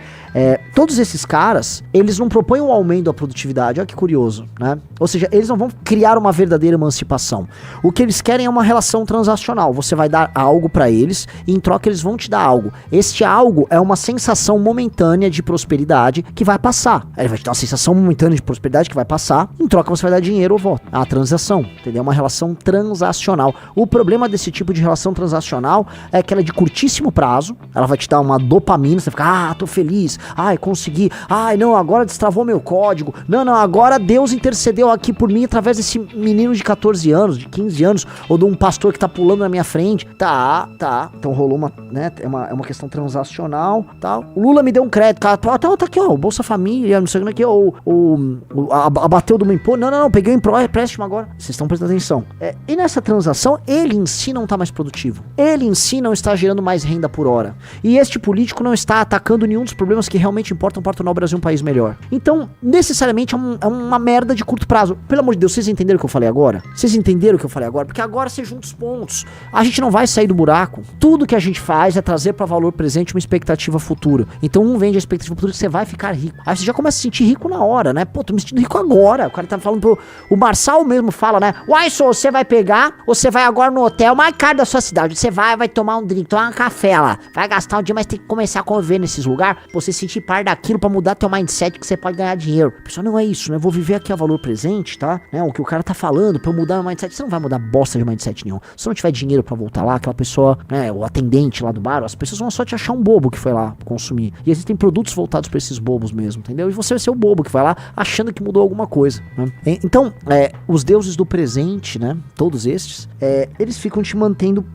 todos esses caras, eles não propõem um aumento da produtividade. Olha que curioso, né? Ou seja, eles não vão criar uma verdadeira emancipação. O que eles querem é uma relação transacional. Você vai dar algo pra eles e em troca eles vão te dar algo. Este algo é uma sensação momentânea de prosperidade que vai passar. Ele vai te dar uma sensação momentânea de prosperidade que vai passar, em troca você vai dar dinheiro ou voto. A transação, entendeu? É uma relação transacional. O problema desse tipo de relação transacional é que ela é de curtíssimo prazo, ela vai te dar uma dopamina, você fica, tô feliz, consegui, não, agora destravou meu código, não, agora Deus intercedeu aqui por mim através desse menino de 14 anos, de 15 anos, ou de um pastor que tá pulando na minha frente, tá, então rolou uma, né, é uma questão transacional, tal. O Lula me deu um crédito, cara, tá aqui, ó, o Bolsa Família, não sei o que, abateu do meu imposto, não, peguei o empréstimo agora, vocês estão prestando atenção. E nessa transação, ele em si não tá mais produtivo, ele em si não está gerando mais renda por hora, e este político não está atacando nenhum dos problemas que realmente importam para tornar o Brasil um país melhor. Então, necessariamente é uma merda de curto prazo. Pelo amor de Deus, vocês entenderam o que eu falei agora? Vocês entenderam o que eu falei agora? Porque agora você junta os pontos. A gente não vai sair do buraco. Tudo que a gente faz é trazer para valor presente uma expectativa futura. Então, um vende a expectativa futura que você vai ficar rico. Aí você já começa a se sentir rico na hora, né? Pô, tô me sentindo rico agora. O cara tá falando o Marçal mesmo fala, né? Você vai pegar, você vai agora no hotel mais caro da sua cidade. Você vai tomar um drink, tomar um café lá. Vai gastar um dia, mas tem começar a conviver nesses lugares, você sentir parte daquilo pra mudar teu mindset que você pode ganhar dinheiro. A pessoa, não é isso, né? Eu vou viver aqui a valor presente, tá? Né? O que o cara tá falando pra eu mudar meu mindset. Você não vai mudar bosta de mindset nenhum. Se não tiver dinheiro pra voltar lá, aquela pessoa, né, o atendente lá do bar, as pessoas vão só te achar um bobo que foi lá consumir. E existem produtos voltados pra esses bobos mesmo, entendeu? E você vai ser o bobo que vai lá achando que mudou alguma coisa, né? Então, os deuses do presente, né? Todos estes, eles ficam te mantendo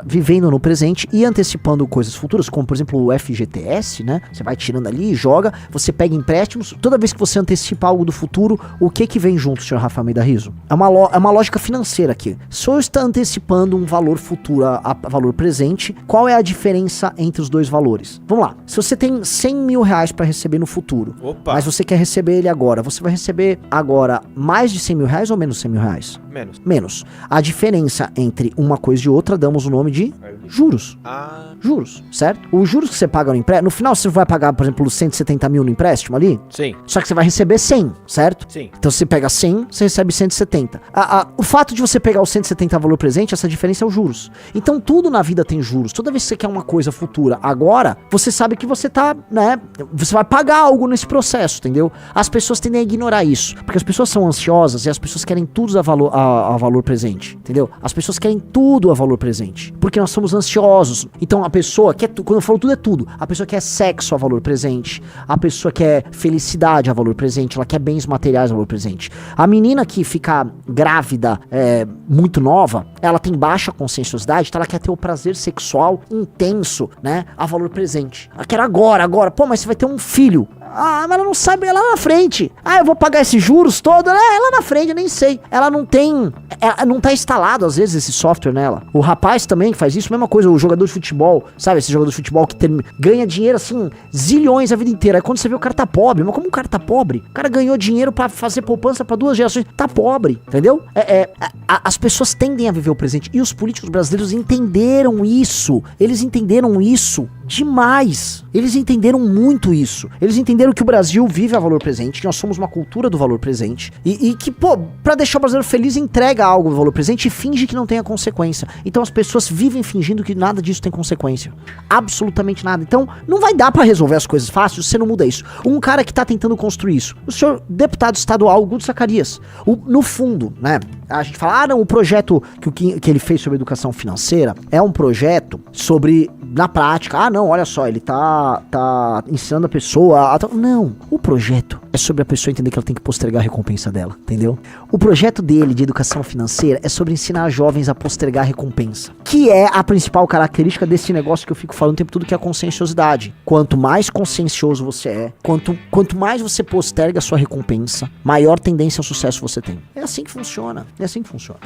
vivendo no presente e antecipando coisas futuras, como por exemplo o FGTS, né? Você vai tirando ali, joga, você pega empréstimos. Toda vez que você antecipa algo do futuro, o que vem junto, senhor Rafa Almeida Rizzo? É uma lógica financeira aqui. Se eu estou antecipando um valor futuro a valor presente, qual é a diferença entre os dois valores? Vamos lá. Se você tem 100 mil reais para receber no futuro, mas você quer receber ele agora, você vai receber agora mais de 100 mil reais ou menos 100 mil reais? Menos. A diferença entre uma coisa e outra, damos o nome de juros. Juros, certo? Os juros que você paga no empréstimo, no final você vai pagar, por exemplo, 170 mil no empréstimo ali? Sim. Só que você vai receber 100, certo? Sim. Então você pega 100, você recebe 170. O fato de você pegar o 170 valor presente, essa diferença é os juros. Então tudo na vida tem juros. Toda vez que você quer uma coisa futura agora, você sabe que você tá, né? Você vai pagar algo nesse processo, entendeu? As pessoas tendem a ignorar isso, porque as pessoas são ansiosas e as pessoas querem tudo a valor presente, entendeu? As pessoas querem tudo a valor presente, porque nós somos ansiosos. Então a pessoa quer quando eu falo tudo é tudo. A pessoa quer sexo a valor presente, a pessoa quer felicidade a valor presente, ela quer bens materiais a valor presente. A menina que fica grávida muito nova, ela tem baixa conscienciosidade, então ela quer ter o prazer sexual intenso, né, a valor presente. Ela quer agora. Pô, mas você vai ter um filho. Mas ela não sabe, ela lá na frente. Eu vou pagar esses juros todos, né? Lá na frente, eu nem sei. Ela não tem, não tá instalado às vezes esse software nela. O rapaz também que faz isso, mesma coisa, o jogador de futebol, sabe? Esse jogador de futebol que ganha dinheiro assim, zilhões a vida inteira. Aí quando você vê o cara tá pobre, mas como o cara tá pobre? O cara ganhou dinheiro pra fazer poupança pra 2 gerações, tá pobre, entendeu? As pessoas tendem a viver o presente e os políticos brasileiros entenderam isso. Eles entenderam isso demais. Eles entenderam muito isso. Eles entenderam que o Brasil vive a valor presente, que nós somos uma cultura do valor presente e que, pô, pra deixar o brasileiro feliz, entrega algo do valor presente e finge que não tenha consequência. Então as pessoas vivem fingindo que nada disso tem consequência. Absolutamente nada. Então não vai dar pra resolver as coisas fáceis se você não muda isso. Um cara que tá tentando construir isso, o senhor deputado estadual Guto Zacarias, no fundo, né, a gente fala, não, o projeto que ele fez sobre educação financeira é um projeto sobre, na prática, não, olha só, ele tá ensinando a pessoa Não, o projeto é sobre a pessoa entender que ela tem que postergar a recompensa dela, entendeu? O projeto dele de educação financeira é sobre ensinar jovens a postergar a recompensa, que é a principal característica desse negócio que eu fico falando o tempo todo, que é a conscienciosidade. Quanto mais consciencioso você é, quanto mais você posterga a sua recompensa, maior tendência ao sucesso você tem. É assim que funciona.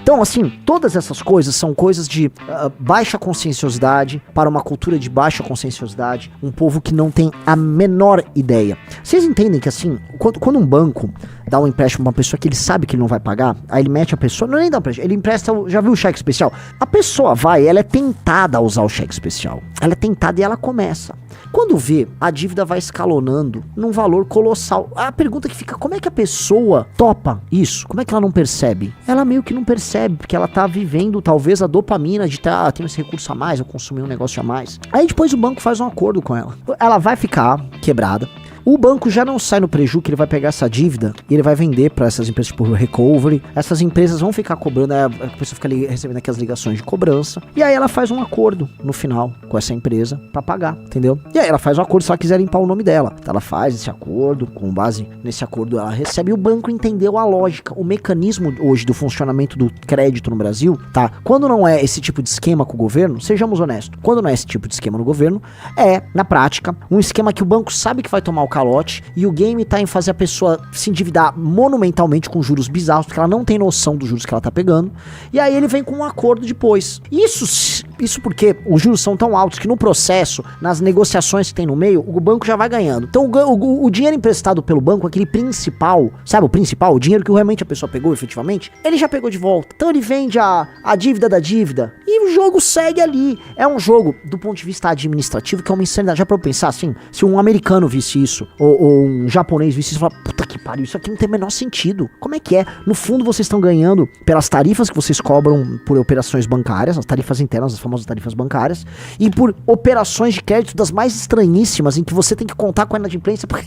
Então, assim, todas essas coisas são coisas de baixa conscienciosidade para uma cultura de baixa conscienciosidade, um povo que não tem a menor ideia. Vocês entendem que, assim, quando um banco dá um empréstimo pra uma pessoa que ele sabe que ele não vai pagar, aí ele mete a pessoa, não é nem dá um empréstimo, ele empresta, já viu o cheque especial? A pessoa ela é tentada a usar o cheque especial. Ela é tentada e ela começa. Quando vê, a dívida vai escalonando num valor colossal. A pergunta que fica, como é que a pessoa topa isso? Como é que ela não percebe? Ela meio que não percebe, porque ela tá vivendo talvez a dopamina de tenho esse recurso a mais, eu consumi um negócio a mais. Aí depois o banco faz um acordo com ela. Ela vai ficar quebrada. O banco já não sai no prejuízo, que ele vai pegar essa dívida e ele vai vender para essas empresas tipo recovery. Essas empresas vão ficar cobrando, a pessoa fica recebendo aquelas ligações de cobrança. E aí ela faz um acordo no final com essa empresa para pagar, entendeu? E aí ela faz um acordo se ela quiser limpar o nome dela. Então ela faz esse acordo, com base nesse acordo ela recebe. E o banco entendeu a lógica, o mecanismo hoje do funcionamento do crédito no Brasil, tá? Quando não é esse tipo de esquema com o governo, sejamos honestos, quando não é esse tipo de esquema no governo, é, na prática, um esquema que o banco sabe que vai tomar o calote e o game tá em fazer a pessoa se endividar monumentalmente com juros bizarros, porque ela não tem noção dos juros que ela tá pegando, e aí ele vem com um acordo depois. Isso porque os juros são tão altos que no processo, nas negociações que tem no meio, o banco já vai ganhando. Então o dinheiro emprestado pelo banco, aquele principal, sabe, o dinheiro que realmente a pessoa pegou efetivamente, ele já pegou de volta. Então ele vende a dívida da dívida e o jogo segue ali. É um jogo, do ponto de vista administrativo, que é uma insanidade. Já pra eu pensar assim, se um americano visse isso, ou um japonês visse isso, fala, puta que pariu, isso aqui não tem o menor sentido. Como é que é? No fundo, vocês estão ganhando pelas tarifas que vocês cobram por operações bancárias, as tarifas internas, as famosas tarifas bancárias, e por operações de crédito das mais estranhíssimas, em que você tem que contar com a inadimplência, porque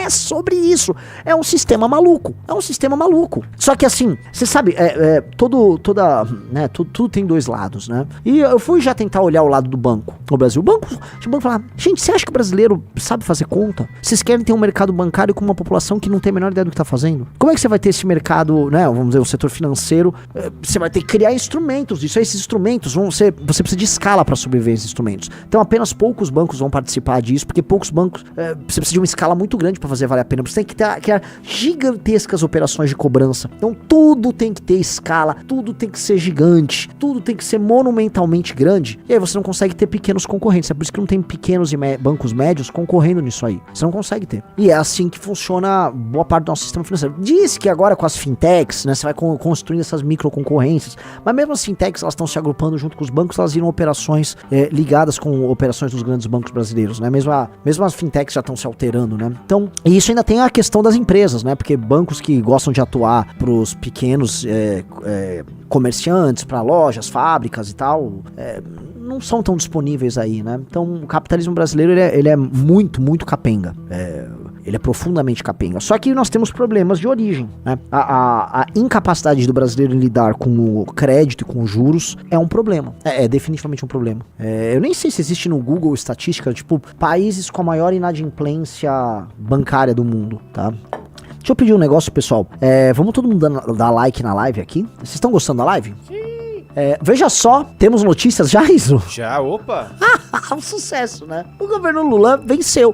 é sobre isso. É um sistema maluco. É um sistema maluco. Só que assim, você sabe, tudo tem dois lados, né? E eu fui já tentar olhar o lado do banco no Brasil. O banco falar, gente, você acha que o brasileiro sabe fazer conta? Vocês querem ter um mercado bancário com uma população que não tem a menor ideia do que tá fazendo? Como é que você vai ter esse mercado, né? Vamos dizer, o setor financeiro, você vai ter que criar instrumentos. Isso aí, esses instrumentos você precisa de escala para sobreviver esses instrumentos. Então apenas poucos bancos vão participar disso, porque poucos bancos, você precisa de uma escala muito grande para fazer valer a pena. Você tem que criar gigantescas operações de cobrança. Então tudo tem que ter escala, tudo tem que ser gigante, tudo tem que ser monumentalmente grande. E aí você não consegue ter pequenos concorrentes. É por isso que não tem pequenos e bancos médios concorrendo nisso aí. Você não consegue ter. E é assim que funciona boa parte do nosso sistema financeiro. Diz que agora com as fintechs, né, você vai construindo essas micro concorrências, mas mesmo as fintechs, elas estão se agrupando junto com os bancos, elas viram operações ligadas com operações dos grandes bancos brasileiros, né? Mesmo as fintechs já estão se alterando, né? Então, e isso ainda tem a questão das empresas, né? Porque bancos que gostam de atuar pros pequenos comerciantes, para lojas, fábricas e tal, não são tão disponíveis aí, né? Então, o capitalismo brasileiro, ele é muito, muito capenga. Ele é profundamente capenga. Só que nós temos problemas de origem, né? A incapacidade do brasileiro em lidar com o crédito e com os juros é um problema. É definitivamente um problema. Eu nem sei se existe no Google estatística, tipo, países com a maior inadimplência bancária do mundo, tá? Deixa eu pedir um negócio, pessoal. Vamos todo mundo dar like na live aqui. Vocês estão gostando da live? Sim. Veja só, temos notícias já, Riso? Já, opa! Um sucesso, né? O governo Lula venceu.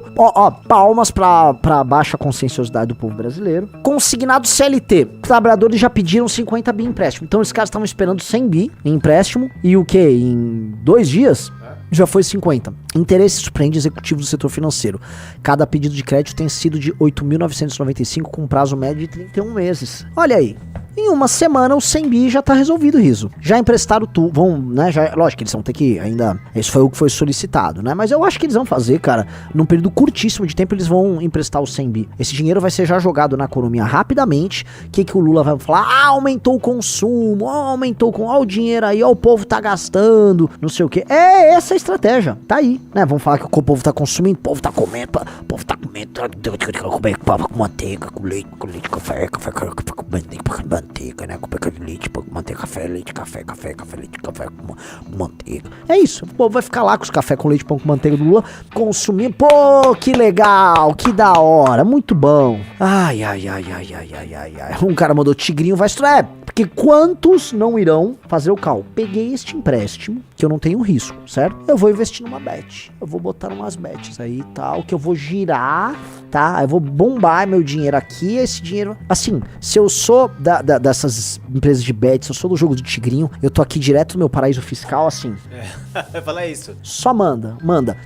Palmas pra baixa conscienciosidade do povo brasileiro. Consignado CLT. Os trabalhadores já pediram 50 bi em empréstimo. Então os caras estavam esperando 100 bi em empréstimo. E o quê? Em 2 dias? Já foi 50. Interesse surpreende executivo do setor financeiro. Cada pedido de crédito tem sido de 8.995 com prazo médio de 31 meses. Olha aí. Em uma semana o 100 bi já tá resolvido, Riso. Já emprestaram tudo, lógico que eles vão ter que ainda, isso foi o que foi solicitado, né? Mas eu acho que eles vão fazer, cara, num período curtíssimo de tempo eles vão emprestar o 100 bi. Esse dinheiro vai ser já jogado na economia rapidamente. O que o Lula vai falar? Aumentou o consumo, o dinheiro aí, o povo tá gastando, não sei o que. Essa é a estratégia, tá aí, né? Vamos falar que o povo tá consumindo, o povo tá comendo, com manteiga, com leite, café com manteiga, né? Com leite, manteiga, café, leite, café, leite, café com manteiga. É isso, o povo vai ficar lá com os café com leite, pão com manteiga do Lula, consumindo. Pô, que legal, que da hora, muito bom. Ai. Um cara mandou tigrinho, vai estourar. Porque quantos não irão fazer o call? Peguei este empréstimo, que eu não tenho risco, certo? Eu vou investir numa bet. Eu vou botar umas bets aí e tal, que eu vou girar, tá? Eu vou bombar meu dinheiro aqui, esse dinheiro... Assim, se eu sou dessas empresas de bets, se eu sou do jogo do tigrinho, eu tô aqui direto no meu paraíso fiscal, assim... Vai falar isso. Só manda.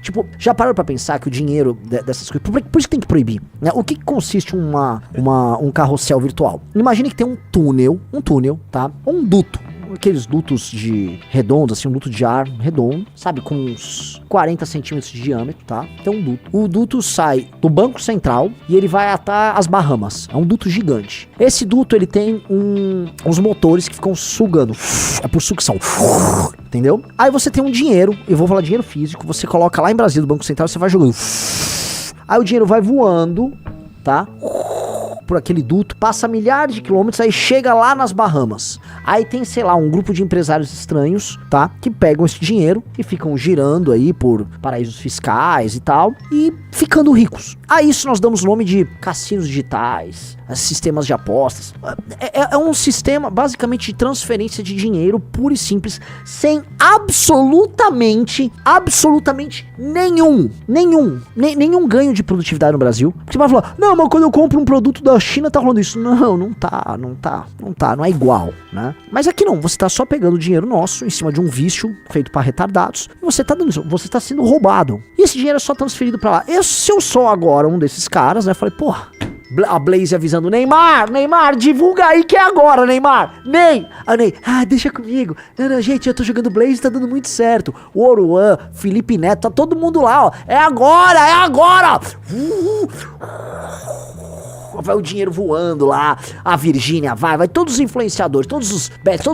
Tipo, já parou pra pensar que o dinheiro dessas coisas... Por isso que tem que proibir, né? O que consiste um carrossel virtual? Imagine que tem um túnel, tá? Um duto. Aqueles dutos de redondos, assim, um duto de ar redondo, sabe? Com uns 40 centímetros de diâmetro, tá? Tem um duto. O duto sai do Banco Central e ele vai até as Bahamas. É um duto gigante. Esse duto, ele tem uns motores que ficam sugando. É por sucção. Entendeu? Aí você tem um dinheiro, eu vou falar dinheiro físico, você coloca lá em Brasília, do Banco Central, você vai jogando. Aí o dinheiro vai voando, tá? Por aquele duto, passa milhares de quilômetros, aí chega lá nas Bahamas. Aí tem, sei lá, um grupo de empresários estranhos, tá? Que pegam esse dinheiro e ficam girando aí por paraísos fiscais e tal, e ficando ricos. A isso nós damos o nome de cassinos digitais, sistemas de apostas. É um sistema, basicamente, de transferência de dinheiro puro e simples, sem absolutamente nenhum ganho de produtividade no Brasil. Você vai falar, não, mas quando eu compro um produto da China tá rolando isso. Não é igual, né? Mas aqui não, você tá só pegando dinheiro nosso em cima de um vício feito para retardados e você tá dando isso, você tá sendo roubado. E esse dinheiro é só transferido pra lá. Se eu sou agora um desses caras, né? Falei, porra, a Blaze avisando, Neymar, divulga aí que é agora, Neymar. Ney, deixa comigo. Não, gente, eu tô jogando Blaze, tá dando muito certo. O Oruan, Felipe Neto, tá todo mundo lá, ó. É agora. vai o dinheiro voando lá, a Virgínia vai todos os influenciadores, todos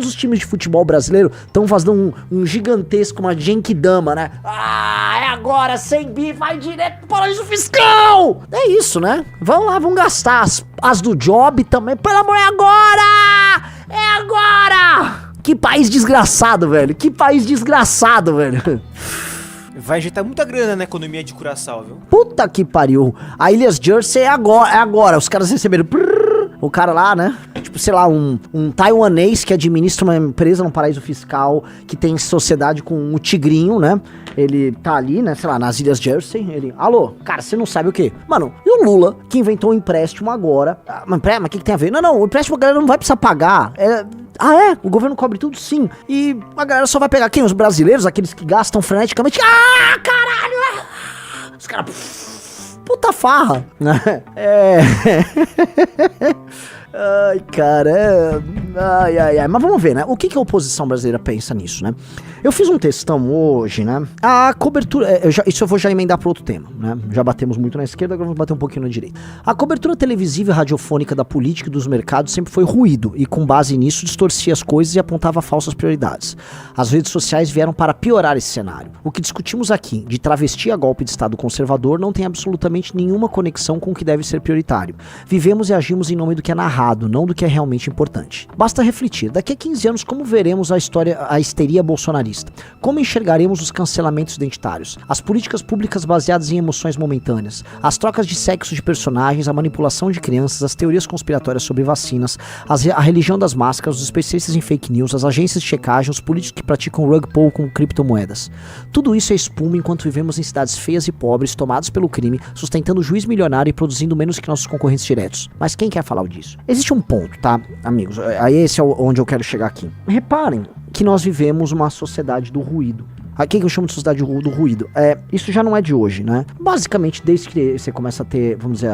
os times de futebol brasileiro estão fazendo um gigantesco, uma genkidama, né? É agora, 100 bi, vai direto pro paraíso fiscal! É isso, né? Vamos lá, vamos gastar as do Job também, pelo amor, é agora! É agora! Que país desgraçado, velho, Vai injetar muita grana na economia de Curaçao, viu? Puta que pariu. A Ilhas Jersey é agora. Os caras receberam... O cara lá, né? Tipo, sei lá, um taiwanês que administra uma empresa no paraíso fiscal, que tem sociedade com o Tigrinho, né? Ele tá ali, né? Sei lá, nas Ilhas Jersey. Ele... Alô? Cara, você não sabe o quê? Mano, e o Lula, que inventou um empréstimo agora... Mas o que tem a ver? Não, o empréstimo a galera não vai precisar pagar. O governo cobre tudo, sim. E a galera só vai pegar quem? Os brasileiros, aqueles que gastam freneticamente. Caralho! Os caras... Puta farra, né? Ai, cara, ai, mas vamos ver, né? O que a oposição brasileira pensa nisso, né? Eu fiz um textão hoje, né? A cobertura, isso eu vou já emendar para outro tema, né? Já batemos muito na esquerda, agora vamos bater um pouquinho na direita. A cobertura televisiva e radiofônica da política e dos mercados sempre foi ruído, e com base nisso distorcia as coisas e apontava falsas prioridades. As redes sociais vieram para piorar esse cenário. O que discutimos aqui, de travesti a golpe de Estado conservador, não tem absolutamente nenhuma conexão com o que deve ser prioritário. Vivemos e agimos em nome do que é narrado, não do que é realmente importante. Basta refletir, daqui a 15 anos como veremos a histeria bolsonarista? Como enxergaremos os cancelamentos identitários? As políticas públicas baseadas em emoções momentâneas? As trocas de sexo de personagens, a manipulação de crianças, as teorias conspiratórias sobre vacinas, a religião das máscaras, os especialistas em fake news, as agências de checagem, os políticos que praticam rug pull com criptomoedas. Tudo isso é espuma enquanto vivemos em cidades feias e pobres, tomados pelo crime, sustentando juiz milionário e produzindo menos que nossos concorrentes diretos. Mas quem quer falar disso? Existe um ponto, tá, amigos? Aí esse é onde eu quero chegar aqui. Reparem que nós vivemos uma sociedade do ruído. O que eu chamo de sociedade do ruído? Isso já não é de hoje, né? Basicamente, desde que você começa a ter, vamos dizer,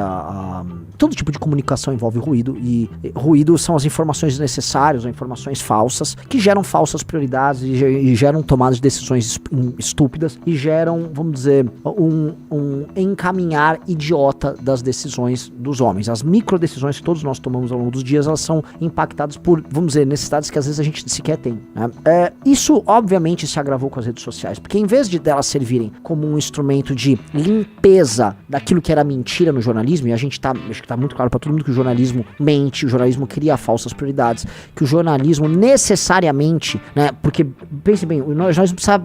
todo tipo de comunicação envolve ruído, e ruído são as informações desnecessárias ou informações falsas, que geram falsas prioridades e geram tomadas de decisões estúpidas e geram, vamos dizer, um encaminhar idiota das decisões dos homens. As micro decisões que todos nós tomamos ao longo dos dias, elas são impactadas por, vamos dizer, necessidades que às vezes a gente sequer tem, né? Isso, obviamente, se agravou com as redes sociais, porque em vez de delas servirem como um instrumento de limpeza daquilo que era mentira no jornalismo, e a gente acho que tá muito claro pra todo mundo que o jornalismo mente, o jornalismo cria falsas prioridades, que o jornalismo necessariamente, né, porque, pense bem, o jornalismo precisa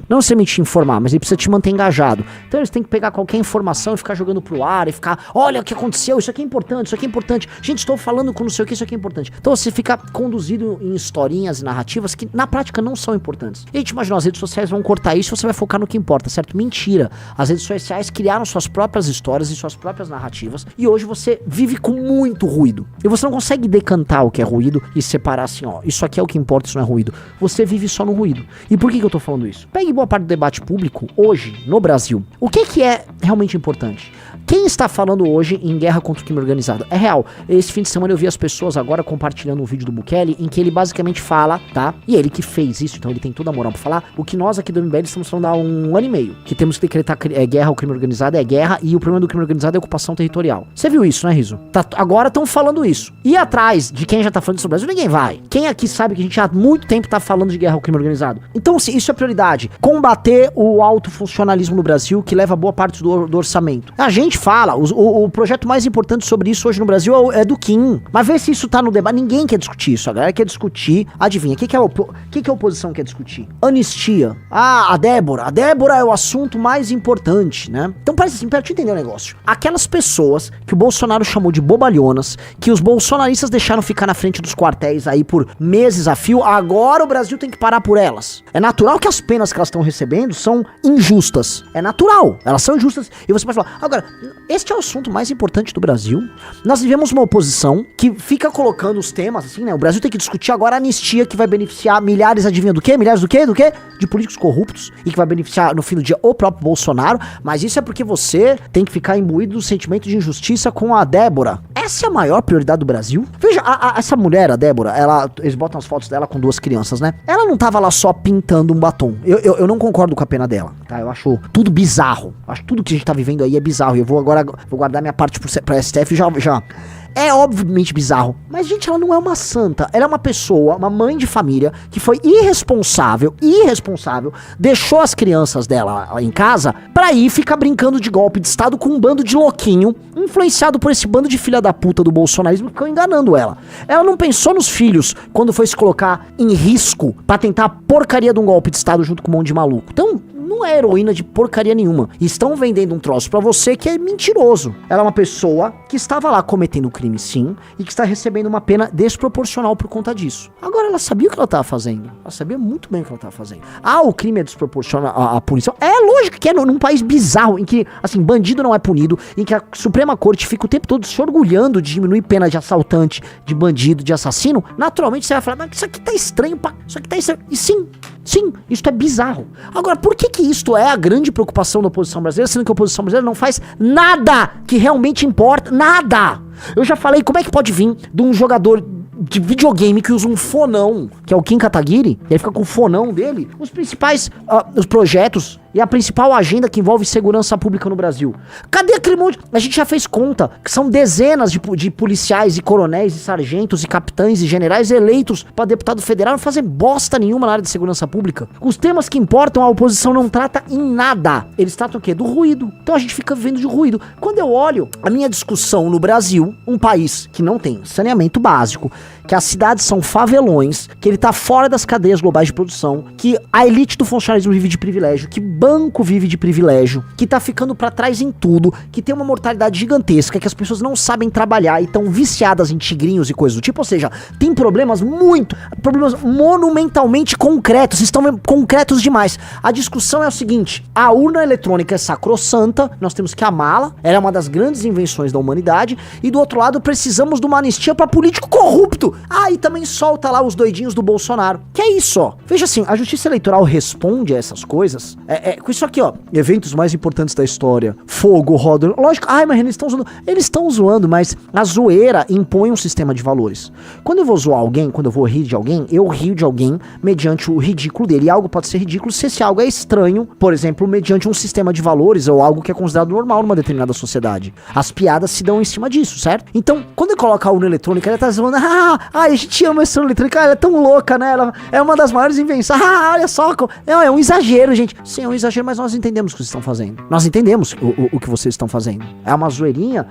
não necessariamente te informar, mas ele precisa te manter engajado. Então eles têm que pegar qualquer informação e ficar jogando pro ar, e ficar, olha o que aconteceu, isso aqui é importante, gente, estou falando com não sei o que, isso aqui é importante. Então você fica conduzido em historinhas e narrativas que na prática não são importantes. E a gente imagina, as redes sociais vão cortar isso e você vai focar no que importa, certo? Mentira. As redes sociais criaram suas próprias histórias e suas próprias narrativas, e hoje você vive com muito ruído. E você não consegue decantar o que é ruído e separar assim, ó, isso aqui é o que importa, isso não é ruído. Você vive só no ruído. E por que eu tô falando isso? Pegue boa parte do debate público hoje, no Brasil. O que é realmente importante? Quem está falando hoje em guerra contra o crime organizado? É real. Esse fim de semana eu vi as pessoas agora compartilhando um vídeo do Bukele em que ele basicamente fala, tá? E ele que fez isso, então ele tem toda a moral pra falar. O que nós aqui do MBL estamos falando há 1 ano e meio. Que temos que decretar guerra ao crime organizado, é guerra, e o problema do crime organizado é ocupação territorial. Você viu isso, né, Riso? Agora estão falando isso. E atrás de quem já tá falando isso no Brasil, ninguém vai. Quem aqui sabe que a gente há muito tempo tá falando de guerra ao crime organizado? Então, assim, isso é prioridade. Combater o alto funcionalismo no Brasil, que leva boa parte do orçamento. A gente fala, o projeto mais importante sobre isso hoje no Brasil é do Kim. Mas vê se isso tá no debate. Ninguém quer discutir isso. A galera quer discutir. Adivinha, o que a oposição quer discutir? Anistia. A Débora. A Débora é o assunto mais importante, né? Então parece assim, pra te entender o negócio. Aquelas pessoas que o Bolsonaro chamou de bobalhonas, que os bolsonaristas deixaram ficar na frente dos quartéis aí por meses a fio, agora o Brasil tem que parar por elas. É natural que as penas que elas estão recebendo são injustas. É natural. Elas são injustas. E você pode falar, agora, este é o assunto mais importante do Brasil. Nós vivemos uma oposição que fica colocando os temas assim, né? O Brasil tem que discutir agora a anistia que vai beneficiar milhares, adivinha do quê? Milhares do quê? Do quê? De políticos corruptos, e que vai beneficiar no fim do dia o próprio Bolsonaro, mas isso é porque você tem que ficar imbuído do sentimento de injustiça com a Débora. Essa é a maior prioridade do Brasil? Veja, essa mulher, a Débora, eles botam as fotos dela com 2 crianças, né? Ela não tava lá só pintando um batom. Eu não concordo com a pena dela, tá? Eu acho tudo bizarro. Acho que tudo que a gente tá vivendo aí é bizarro, e eu vou guardar minha parte pra STF já. É obviamente bizarro, mas gente, ela não é uma santa, ela é uma pessoa, uma mãe de família que foi irresponsável, deixou as crianças dela em casa pra ir ficar brincando de golpe de estado com um bando de louquinho, influenciado por esse bando de filha da puta do bolsonarismo que ficou enganando ela. Ela não pensou nos filhos quando foi se colocar em risco pra tentar a porcaria de um golpe de estado junto com um monte de maluco. Então, não é heroína de porcaria nenhuma. E estão vendendo um troço pra você que é mentiroso. Ela é uma pessoa que estava lá cometendo crime sim, e que está recebendo uma pena desproporcional por conta disso. Agora, ela sabia o que ela estava fazendo. Ela sabia muito bem o que ela estava fazendo. O crime é desproporcional à punição. É lógico que é num país bizarro, em que, assim, bandido não é punido, em que a Suprema Corte fica o tempo todo se orgulhando de diminuir pena de assaltante, de bandido, de assassino. Naturalmente você vai falar, mas isso aqui tá estranho, isso aqui tá estranho. E sim, isso é bizarro. Agora, por que isto é a grande preocupação da oposição brasileira, sendo que a oposição brasileira não faz nada que realmente importa? Nada! Eu já falei, como é que pode vir de um jogador de videogame que usa um fonão, que é o Kim Kataguiri, e aí fica com o fonão dele, os principais os projetos e a principal agenda que envolve segurança pública no Brasil. Cadê aquele monte? A gente já fez conta que são dezenas de policiais e coronéis e sargentos e capitães e generais eleitos para deputado federal, não fazem bosta nenhuma na área de segurança pública. Os temas que importam a oposição não trata em nada. Eles tratam o quê? Do ruído. Então a gente fica vivendo de ruído. Quando eu olho a minha discussão no Brasil, um país que não tem saneamento básico, que as cidades são favelões, que ele tá fora das cadeias globais de produção, que a elite do funcionalismo vive de privilégio, que banco vive de privilégio, que tá ficando pra trás em tudo, que tem uma mortalidade gigantesca, que as pessoas não sabem trabalhar e estão viciadas em tigrinhos e coisas do tipo, ou seja, tem problemas monumentalmente concretos, estão concretos demais. A discussão é o seguinte: a urna eletrônica é sacrossanta, nós temos que amá-la, ela é uma das grandes invenções da humanidade, e do outro lado precisamos de uma anistia pra político corrupto. E também solta lá os doidinhos do Bolsonaro. Que é isso, ó. Veja assim, a Justiça Eleitoral responde a essas coisas com isso aqui, ó. Eventos mais importantes da história. Fogo, roda. Lógico, mas eles estão zoando. Eles estão zoando, mas a zoeira impõe um sistema de valores. Quando eu vou zoar alguém, quando eu vou rir de alguém, eu rio de alguém mediante o ridículo dele. E algo pode ser ridículo se esse algo é estranho, por exemplo, mediante um sistema de valores ou algo que é considerado normal numa determinada sociedade. As piadas se dão em cima disso, certo? Então, quando eu coloco a urna eletrônica, ela tá zoando, a gente ama essa urna eletrônica, ela é tão louca, né? Ela é uma das maiores invenções. Olha só, é um exagero, gente. Sim, é um exagero, mas nós entendemos o que vocês estão fazendo. Nós entendemos o que vocês estão fazendo. É uma zoeirinha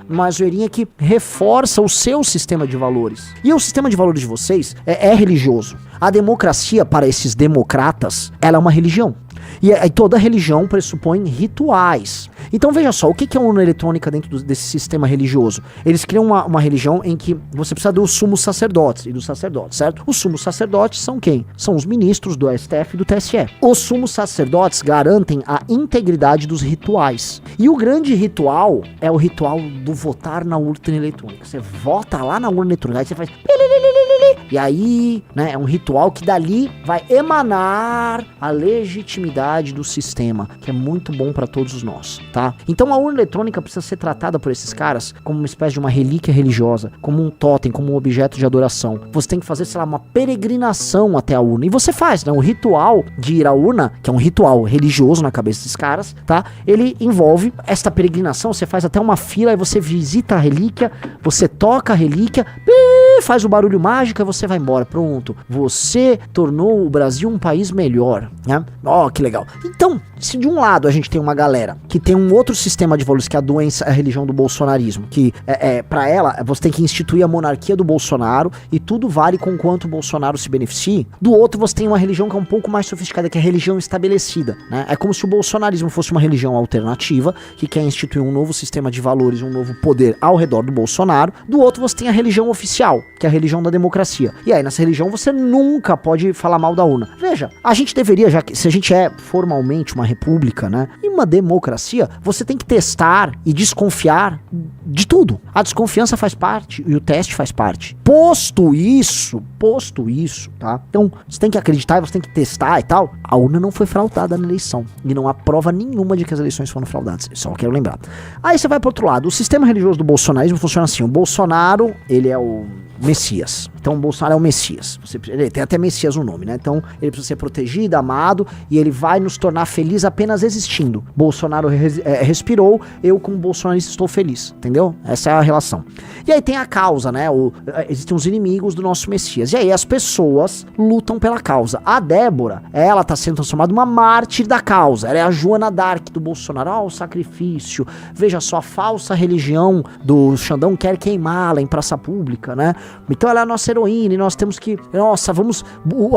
que reforça o seu sistema de valores. E o sistema de valores de vocês é religioso. A democracia, para esses democratas, ela é uma religião. E toda religião pressupõe rituais. Então veja só, o que é a urna eletrônica dentro desse sistema religioso? Eles criam uma religião em que você precisa dos sumos sacerdotes e dos sacerdotes, certo? Os sumos sacerdotes são quem? São os ministros do STF e do TSE. Os sumos sacerdotes garantem a integridade dos rituais. E o grande ritual é o ritual do votar na urna eletrônica. Você vota lá na urna eletrônica, aí você faz... E aí, né, é um ritual que dali vai emanar a legitimidade do sistema, que é muito bom pra todos nós, tá? Então a urna eletrônica precisa ser tratada por esses caras como uma espécie de uma relíquia religiosa, como um totem, como um objeto de adoração. Você tem que fazer, sei lá, uma peregrinação até a urna. E você faz, né? O ritual de ir à urna, que é um ritual religioso na cabeça desses caras, tá? Ele envolve esta peregrinação, você faz até uma fila, aí você visita a relíquia, você toca a relíquia, faz o barulho mágico e você vai embora. Pronto. Você tornou o Brasil um país melhor, né? Que legal. Então, se de um lado a gente tem uma galera que tem um outro sistema de valores, que é a doença, a religião do bolsonarismo, que pra ela, você tem que instituir a monarquia do Bolsonaro e tudo vale com quanto o Bolsonaro se beneficie. Do outro, você tem uma religião que é um pouco mais sofisticada, que é a religião estabelecida, né? É como se o bolsonarismo fosse uma religião alternativa, que quer instituir um novo sistema de valores, um novo poder ao redor do Bolsonaro. Do outro, você tem a religião oficial, que é a religião da democracia. E aí, nessa religião, você nunca pode falar mal da urna. Veja, a gente deveria, já que se a gente é formalmente uma república, né, e uma democracia, você tem que testar e desconfiar de tudo. A desconfiança faz parte e o teste faz parte. Posto isso, tá? Então, você tem que acreditar e você tem que testar e tal. A urna não foi fraudada na eleição. E não há prova nenhuma de que as eleições foram fraudadas. Só quero lembrar. Aí você vai pro outro lado. O sistema religioso do bolsonarismo funciona assim. O Bolsonaro, ele é o Messias. Então o Bolsonaro é o Messias. Ele tem até Messias no nome, né? Então ele precisa ser protegido, amado, e ele vai nos tornar feliz apenas existindo. Bolsonaro respirou, eu como bolsonarista estou feliz, entendeu? Essa é a relação. E aí tem a causa, né? Existem os inimigos do nosso Messias. E aí as pessoas lutam pela causa. A Débora, ela tá sendo transformada numa mártir da causa. Ela é a Joana Dark do Bolsonaro. Ó, o sacrifício. Veja só, a falsa religião do Xandão quer queimá-la em praça pública, né? Então ela é a nossa heroína e nós temos que, nossa, vamos,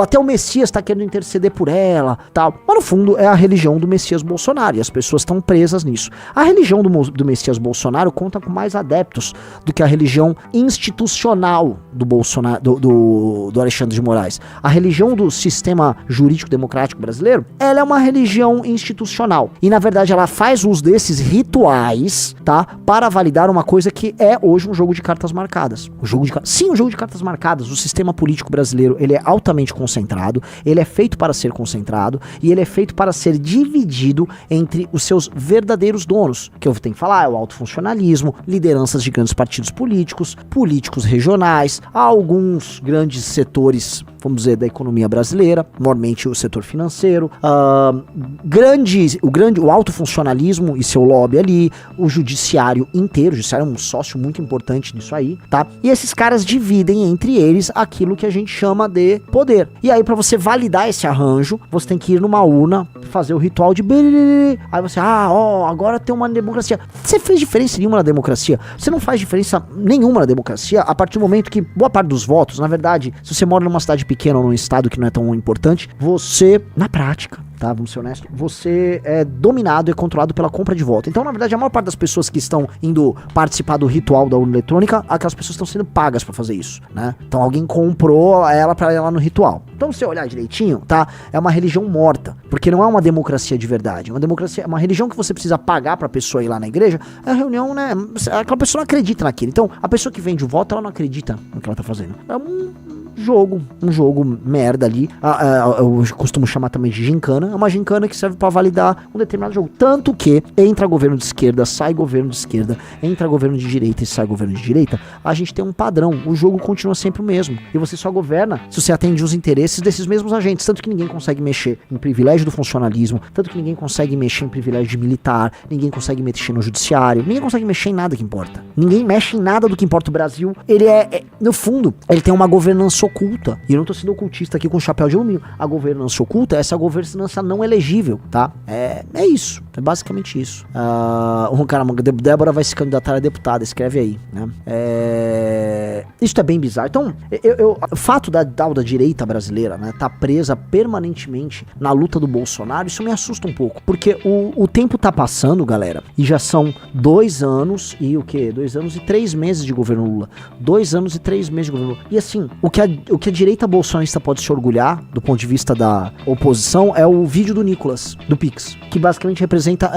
até o Messias tá querendo interceder por ela, tal. Mas no fundo é a religião do Messias Bolsonaro e as pessoas estão presas nisso. A religião do Messias Bolsonaro conta com mais adeptos do que a religião institucional do Bolsonaro, do Alexandre de Moraes. A religião do sistema jurídico democrático brasileiro, ela é uma religião institucional. E na verdade ela faz uso desses rituais, tá? Para validar uma coisa que é hoje um jogo de cartas marcadas. O jogo de cartas marcadas. O sistema político brasileiro, ele é altamente concentrado, ele é feito para ser concentrado e ele é feito para ser dividido entre os seus verdadeiros donos, que eu tenho que falar, é o alto funcionalismo, lideranças de grandes partidos políticos, políticos regionais, alguns grandes setores, vamos dizer, da economia brasileira, normalmente o setor financeiro, o alto funcionalismo e seu lobby ali, o judiciário inteiro, o judiciário é um sócio muito importante nisso aí, tá? E esses caras dividem entre eles aquilo que a gente chama de poder. E aí, pra você validar esse arranjo, você tem que ir numa urna, fazer o ritual de aí você, agora tem uma democracia. Você fez diferença nenhuma na democracia? Você não faz diferença nenhuma na democracia a partir do momento que boa parte dos votos, na verdade, se você mora numa cidade pequena ou num estado que não é tão importante, você, na prática, tá, vamos ser honestos, você é dominado e controlado pela compra de voto. Então, na verdade, a maior parte das pessoas que estão indo participar do ritual da urna eletrônica, aquelas pessoas estão sendo pagas pra fazer isso, né? Então, alguém comprou ela pra ir lá no ritual. Então, se você olhar direitinho, tá, é uma religião morta, porque não é uma democracia de verdade. Uma democracia, uma religião que você precisa pagar pra pessoa ir lá na igreja, é a reunião, né, aquela pessoa não acredita naquilo. Então, a pessoa que vende o voto, ela não acredita no que ela tá fazendo. É um jogo merda ali, eu costumo chamar também de gincana, é uma gincana que serve pra validar um determinado jogo, tanto que entra governo de esquerda, sai governo de esquerda, entra governo de direita e sai governo de direita, a gente tem um padrão, o jogo continua sempre o mesmo, e você só governa se você atende os interesses desses mesmos agentes, tanto que ninguém consegue mexer em privilégio do funcionalismo, tanto que ninguém consegue mexer em privilégio de militar, ninguém consegue mexer no judiciário, ninguém consegue mexer em nada que importa, ninguém mexe em nada do que importa. O Brasil, ele no fundo, ele tem uma governança oculta, e eu não tô sendo ocultista aqui com chapéu de alumínio, a governança oculta é essa governança não elegível, tá? É isso, é basicamente isso. Caramba, Débora vai se candidatar a deputada, escreve aí, né? Isso é bem bizarro. Então, o fato da direita brasileira, né, tá presa permanentemente na luta do Bolsonaro, isso me assusta um pouco, porque o tempo tá passando, galera, e já são 2 anos e 2 anos e 3 meses de governo Lula. 2 anos e 3 meses de governo Lula. E assim, o que a direita bolsonarista pode se orgulhar, do ponto de vista da oposição, é o vídeo do Nicolas, do Pix, que basicamente representa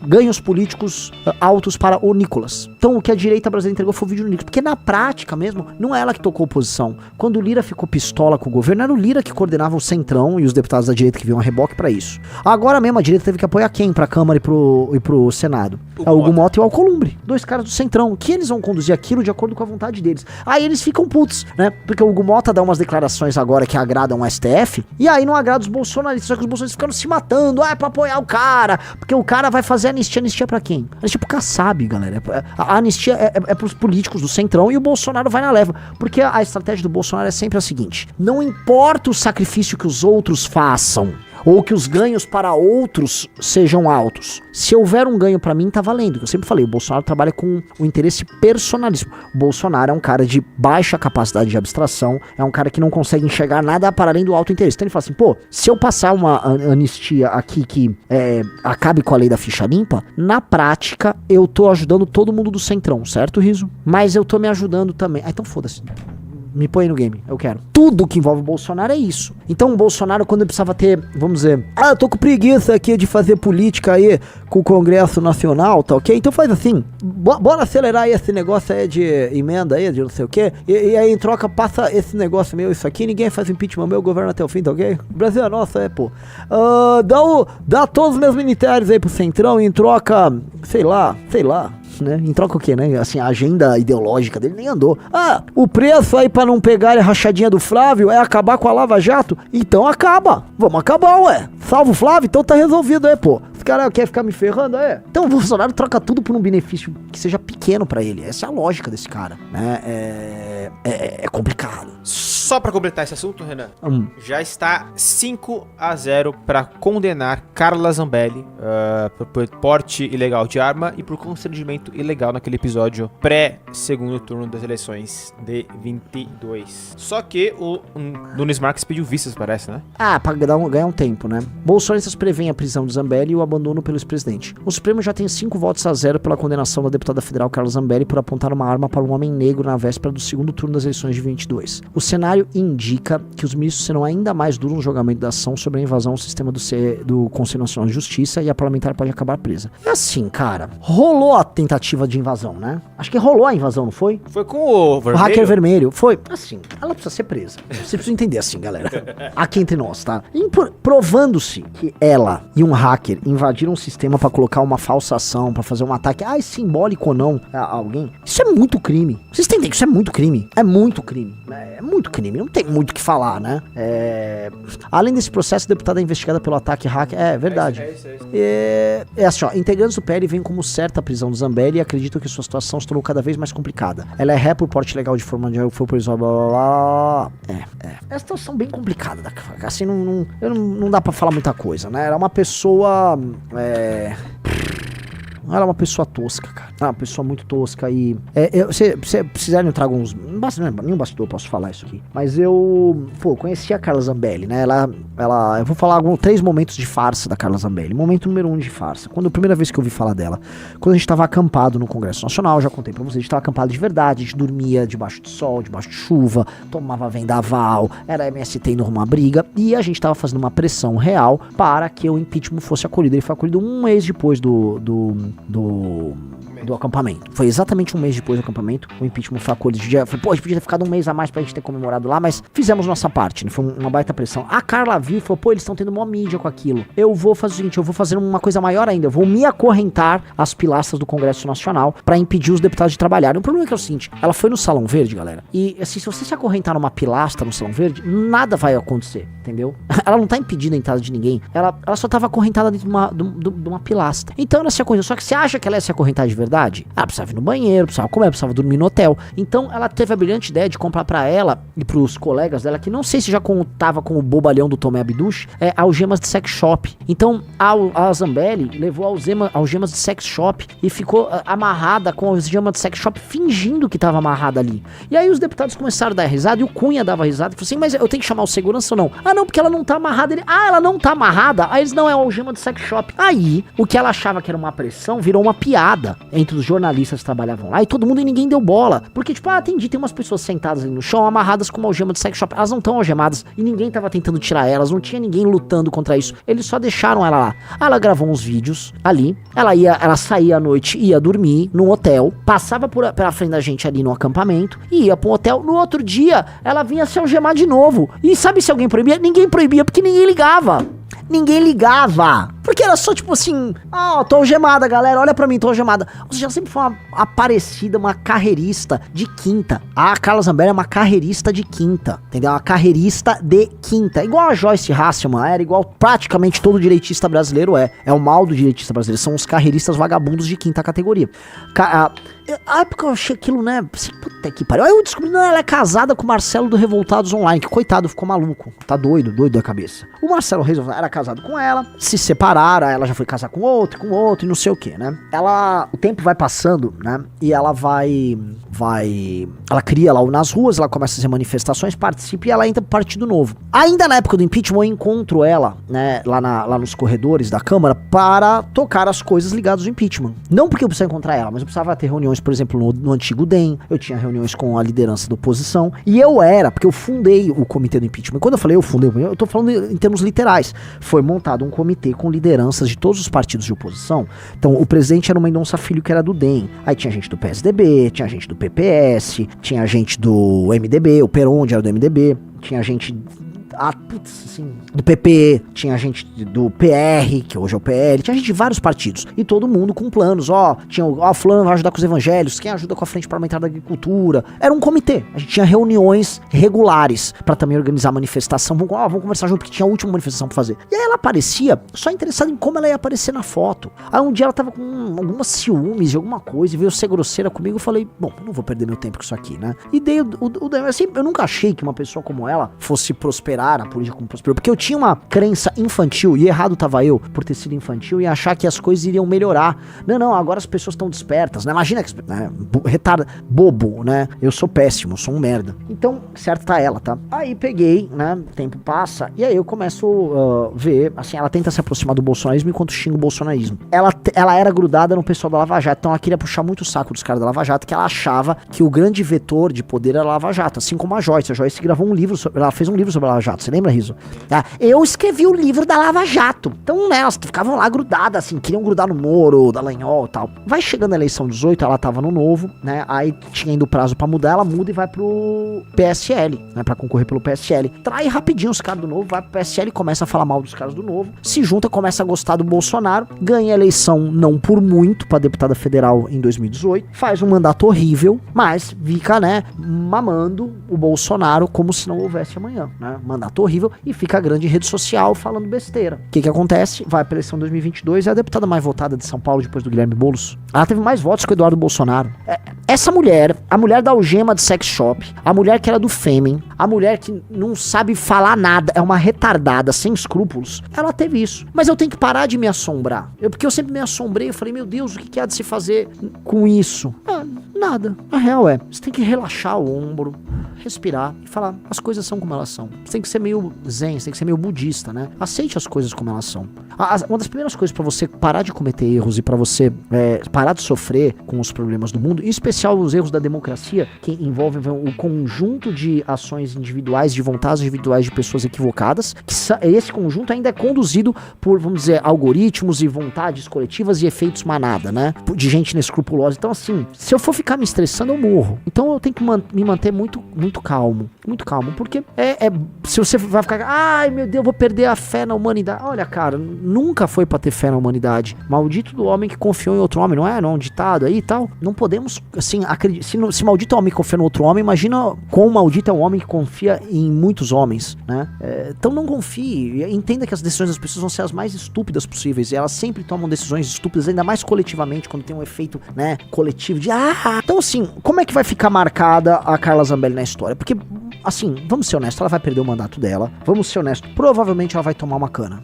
ganhos políticos altos para o Nicolas. Então, o que a direita brasileira entregou foi o vídeo do Nicolas, porque na prática mesmo, não é ela que tocou oposição. Quando o Lira ficou pistola com o governo, era o Lira que coordenava o Centrão e os deputados da direita que viam a reboque pra isso. Agora mesmo a direita teve que apoiar quem pra Câmara e pro Senado? O Hugo Mota e o Alcolumbre, 2 caras do Centrão, que eles vão conduzir aquilo de acordo com a vontade deles. Aí eles ficam putos, né? Porque o Hugo Mota dá umas declarações agora que agradam o STF, e aí não agrada os bolsonaristas, só que os bolsonaristas ficaram se matando, é pra apoiar o cara, porque o cara vai fazer anistia pra quem? Anistia pro Kassab, galera. A anistia é pros políticos do Centrão e o Bolsonaro vai na leva, porque a estratégia do Bolsonaro é sempre a seguinte: não importa o sacrifício que os outros façam, ou que os ganhos para outros sejam altos. Se houver um ganho pra mim, tá valendo. Eu sempre falei, o Bolsonaro trabalha com o interesse personalíssimo. O Bolsonaro é um cara de baixa capacidade de abstração, é um cara que não consegue enxergar nada para além do alto interesse. Então ele fala assim, se eu passar uma anistia aqui que acabe com a lei da ficha limpa, na prática eu tô ajudando todo mundo do Centrão, certo, Riso? Mas eu tô me ajudando também. Então foda-se. Me põe no game, eu quero. Tudo que envolve o Bolsonaro é isso. Então o Bolsonaro, quando ele precisava ter, vamos dizer, eu tô com preguiça aqui de fazer política aí com o Congresso Nacional, tá ok? Então faz assim, bora acelerar aí esse negócio aí de emenda aí, de não sei o quê, e aí em troca passa esse negócio meu, isso aqui, ninguém faz impeachment meu, governo até o fim, tá ok? O Brasil é nosso, pô. Dá todos os meus militares aí pro Centrão e em troca, sei lá, né? Em troca o quê, né? Assim, a agenda ideológica dele nem andou. O preço aí pra não pegar a rachadinha do Flávio é acabar com a Lava Jato? Então acaba. Vamos acabar, ué. Salva o Flávio, então tá resolvido, pô. Os caras querem ficar me ferrando, Então o Bolsonaro troca tudo por um benefício que seja pequeno pra ele. Essa é a lógica desse cara, né? É complicado. Só pra completar esse assunto, Renan, já está 5-0 pra condenar Carla Zambelli por porte ilegal de arma e por constrangimento ilegal naquele episódio pré-segundo turno das eleições de 22. Só que o Nunes Marques pediu vistas, parece, né? Pra ganhar um tempo, né? Bolsonaristas prevêem a prisão de Zambelli e o abandono pelo ex-presidente. O Supremo já tem 5-0 pela condenação da deputada federal Carla Zambelli por apontar uma arma para um homem negro na véspera do segundo turno das eleições de 22. O cenário indica que os ministros serão ainda mais duros no julgamento da ação sobre a invasão ao sistema do Conselho Nacional de Justiça e a parlamentar pode acabar presa. É assim, cara, rolou a tentativa de invasão, né? Acho que rolou a invasão, não foi? Foi com o vermelho? O hacker vermelho. Foi. Assim, ela precisa ser presa. Você precisa entender assim, galera. Aqui entre nós, tá? Provando-se que ela e um hacker invadiram um sistema pra colocar uma falsa ação, pra fazer um ataque, simbólico ou não, a alguém, isso é muito crime. Vocês entendem que isso é muito crime? É muito crime. É muito crime. Não tem muito o que falar, né? Além desse processo, a deputada é investigada pelo ataque hacker. É verdade. É assim, ó. Integrantes do PL veem como certa a prisão do Zambelli e acreditam que sua situação se tornou cada vez mais complicada. Ela é ré por porte legal de forma de foi por isso, blá blá blá. É uma situação bem complicada. Assim, não dá pra falar muita coisa, né? Ela é uma pessoa. Ela é uma pessoa tosca, cara. Ela é uma pessoa muito tosca e... Se precisarem, eu trago uns... Não é nenhum bastidor, eu posso falar isso aqui. Mas eu... conheci a Carla Zambelli, né? Eu vou falar 3 momentos de farsa da Carla Zambelli. Momento número 1 de farsa. A primeira vez que eu ouvi falar dela, quando a gente tava acampado no Congresso Nacional, já contei pra vocês, a gente tava acampado de verdade, a gente dormia debaixo de sol, debaixo de chuva, tomava vendaval, era MST indo arrumar briga, e a gente tava fazendo uma pressão real para que o impeachment fosse acolhido. Ele foi acolhido um mês depois do acampamento. Foi exatamente um mês depois do acampamento, o impeachment foi acolhido. A gente podia ter ficado um mês a mais pra gente ter comemorado lá, mas fizemos nossa parte, né? Foi uma baita pressão. A Carla viu e falou, eles estão tendo mó mídia com aquilo. Eu vou fazer o seguinte, eu vou fazer uma coisa maior ainda, eu vou me acorrentar às pilastras do Congresso Nacional pra impedir os deputados de trabalharem. O problema é que é o seguinte, ela foi no Salão Verde, galera, e assim, se você se acorrentar numa pilastra no Salão Verde, nada vai acontecer, entendeu? Ela não tá impedindo a entrada de ninguém, ela só tava acorrentada dentro de uma pilastra. Então ela se acorrentou, só que você acha que ela ia se acorrentar de verdade? Ela precisava ir no banheiro, precisava comer, precisava dormir no hotel. Então ela teve a brilhante ideia de comprar pra ela e pros colegas dela, que não sei se já contava com o bobalhão do Tomé Abduch, algemas de sex shop. Então a Zambelli levou algemas de sex shop e ficou amarrada com algemas de sex shop, fingindo que tava amarrada ali. E aí os deputados começaram a dar risada e o Cunha dava risada e falou assim, mas eu tenho que chamar o segurança ou não? Não, porque ela não tá amarrada. Ela não tá amarrada? Aí eles, não, é uma algema de sex shop. Aí, o que ela achava que era uma pressão virou uma piada entre os jornalistas que trabalhavam lá e todo mundo, e ninguém deu bola. Porque, entendi, tem umas pessoas sentadas ali no chão, amarradas com uma algema de sex shop. Elas não estão algemadas e ninguém tava tentando tirar elas, não tinha ninguém lutando contra isso. Eles só deixaram ela lá. Ela gravou uns vídeos ali, ela saía à noite, ia dormir num hotel, passava pela frente da gente ali no acampamento, ia pro hotel. No outro dia, ela vinha se algemar de novo. E sabe se alguém proibia? Ninguém proibia, porque ninguém ligava. Ninguém ligava. Porque era só tipo assim, tô algemada, galera, olha pra mim, tô algemada. Ou seja, ela sempre foi uma aparecida, uma carreirista de quinta. A Carla Zambelli é uma carreirista de quinta, entendeu? Uma carreirista de quinta. Igual a Joyce Hasselman era, igual praticamente todo direitista brasileiro é. É o mal do direitista brasileiro, são os carreiristas vagabundos de quinta categoria. A época eu achei aquilo, né, assim, puta que pariu. Aí eu descobri, não, ela é casada com o Marcelo do Revoltados Online, que coitado, ficou maluco, tá doido da cabeça. O Marcelo Reis era casado com ela, se separaram, separaram, aí ela já foi casar com outro e não sei o que, né? O tempo vai passando, né? E ela ela cria lá nas ruas, ela começa a fazer manifestações, participa e ela entra pro Partido Novo. Ainda na época do impeachment, eu encontro ela, né, lá nos corredores da Câmara para tocar as coisas ligadas ao impeachment. Não porque eu precisava encontrar ela, mas eu precisava ter reuniões, por exemplo, no antigo DEM, eu tinha reuniões com a liderança da oposição, e porque eu fundei o comitê do impeachment. Quando eu falei eu tô falando em termos literais. Foi montado um comitê com lideranças de todos os partidos de oposição. Então, o presidente era o Mendonça Filho, que era do DEM. Aí tinha gente do PSDB, tinha gente do PPS, tinha gente do MDB, o Peronde era do MDB, tinha gente do PP, tinha gente do PR, que hoje é o PL, tinha gente de vários partidos, e todo mundo com planos, fulano vai ajudar com os evangelhos, quem ajuda com a Frente Parlamentar da Agricultura, era um comitê, a gente tinha reuniões regulares pra também organizar manifestação, vamos conversar junto, porque tinha a última manifestação pra fazer, e aí ela aparecia só interessada em como ela ia aparecer na foto, aí um dia ela tava com algumas ciúmes de alguma coisa, e veio ser grosseira comigo, eu falei, bom, não vou perder meu tempo com isso aqui, né, e dei assim, eu nunca achei que uma pessoa como ela fosse prosperar na política como prosperou, porque eu tinha uma crença infantil, e errado tava eu por ter sido infantil e achar que as coisas iriam melhorar. Não, agora as pessoas estão despertas, né? Imagina que, né, bobo, né? Eu sou péssimo, sou um merda. Então, certo tá ela, tá? Aí peguei, né? Tempo passa, e aí eu começo a ver, assim, ela tenta se aproximar do bolsonarismo enquanto xinga o bolsonarismo. Ela era grudada no pessoal da Lava Jato, então ela queria puxar muito o saco dos caras da Lava Jato, que ela achava que o grande vetor de poder era a Lava Jato, assim como a Joyce. A Joyce gravou um livro, ela fez um livro sobre a Lava Jato, você lembra, Riso? Eu escrevi o livro da Lava Jato. Então, né, elas ficavam lá grudadas, assim, queriam grudar no Moro, Dallagnol e tal. Vai chegando a eleição 18, ela tava no Novo, né, aí tinha indo o prazo pra mudar, ela muda e vai pro PSL, né, pra concorrer pelo PSL. Trai rapidinho os caras do Novo, vai pro PSL, começa a falar mal dos caras do Novo, se junta, começa a gostar do Bolsonaro, ganha a eleição não por muito pra deputada federal em 2018, faz um mandato horrível, mas fica, né, mamando o Bolsonaro como se não houvesse amanhã, né, mandato horrível, e fica grande em rede social falando besteira. O que acontece? Vai pra eleição 2022, é a deputada mais votada de São Paulo depois do Guilherme Boulos. Ela teve mais votos que o Eduardo Bolsonaro. Essa mulher, a mulher da algema de sex shop, a mulher que era do Fêmen, a mulher que não sabe falar nada, é uma retardada, sem escrúpulos, ela teve isso. Mas eu tenho que parar de me assombrar. Porque eu sempre me assombrei, eu falei, meu Deus, o que há de se fazer com isso? Nada. A real você tem que relaxar o ombro, respirar e falar, as coisas são como elas são. Você tem que ser meio zen, você tem que ser meio budista, né? Aceite as coisas como elas são. Uma das primeiras coisas pra você parar de cometer erros e pra você parar de sofrer com os problemas do mundo, em especial os erros da democracia, que envolvem o conjunto de ações individuais, de vontades individuais de pessoas equivocadas, que esse conjunto ainda é conduzido por, vamos dizer, algoritmos e vontades coletivas e efeitos manada, né? De gente inescrupulosa. Então, assim, se eu for ficar me estressando, eu morro. Então eu tenho que me manter muito, muito calmo. Muito calmo, porque se você vai ficar, ai meu Deus, eu vou perder a fé na humanidade. Olha, cara, nunca foi pra ter fé na humanidade. Maldito do homem que confiou em outro homem, não é? Não é um ditado aí e tal? Não podemos, assim, acreditar. Se maldito é o homem que confia no outro homem, imagina quão maldito é um homem que confia em muitos homens, né? Então não confie. Entenda que as decisões das pessoas vão ser as mais estúpidas possíveis. E elas sempre tomam decisões estúpidas, ainda mais coletivamente, quando tem um efeito, né, coletivo de Então, assim, como é que vai ficar marcada a Carla Zambelli na história? Porque, assim, vamos ser honestos, ela vai perder o mandato dela. Vamos ser honestos, provavelmente ela vai tomar uma cana.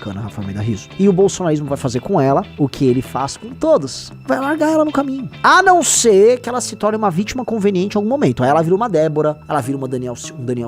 Rafael Almeida Rizzo. E o bolsonarismo vai fazer com ela o que ele faz com todos. Vai largar ela no caminho. A não ser que ela se torne uma vítima conveniente em algum momento. Aí ela vira uma Débora, ela vira um Daniel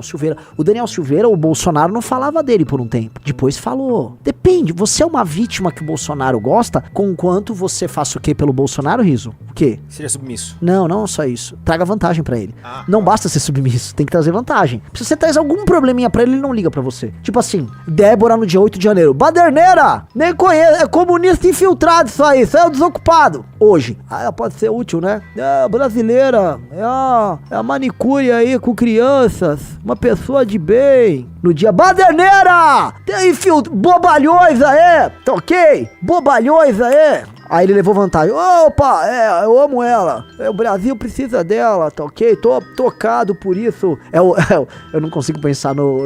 Silveira. O Daniel Silveira, o Bolsonaro não falava dele por um tempo. Depois falou. Depende, você é uma vítima que o Bolsonaro gosta, conquanto você faça o quê pelo Bolsonaro, Rizzo? O quê? Seria submisso. Não só isso. Traga vantagem pra ele. Não basta ser submisso, tem que trazer vantagem. Se você traz algum probleminha pra ele não liga pra você. Tipo assim, Débora no dia 8 de janeiro. Baderneira! Nem conhece, é comunista infiltrado isso aí é o desocupado. Hoje. Ela pode ser útil, né? Brasileira. É a manicure aí com crianças. Uma pessoa de bem. No dia, Baderneira! Tem bobalhões aí! Tá ok? Bobalhões aí! Aí ele levou vantagem. Opa, eu amo ela. O Brasil precisa dela, tá ok? Tô tocado por isso. Eu não consigo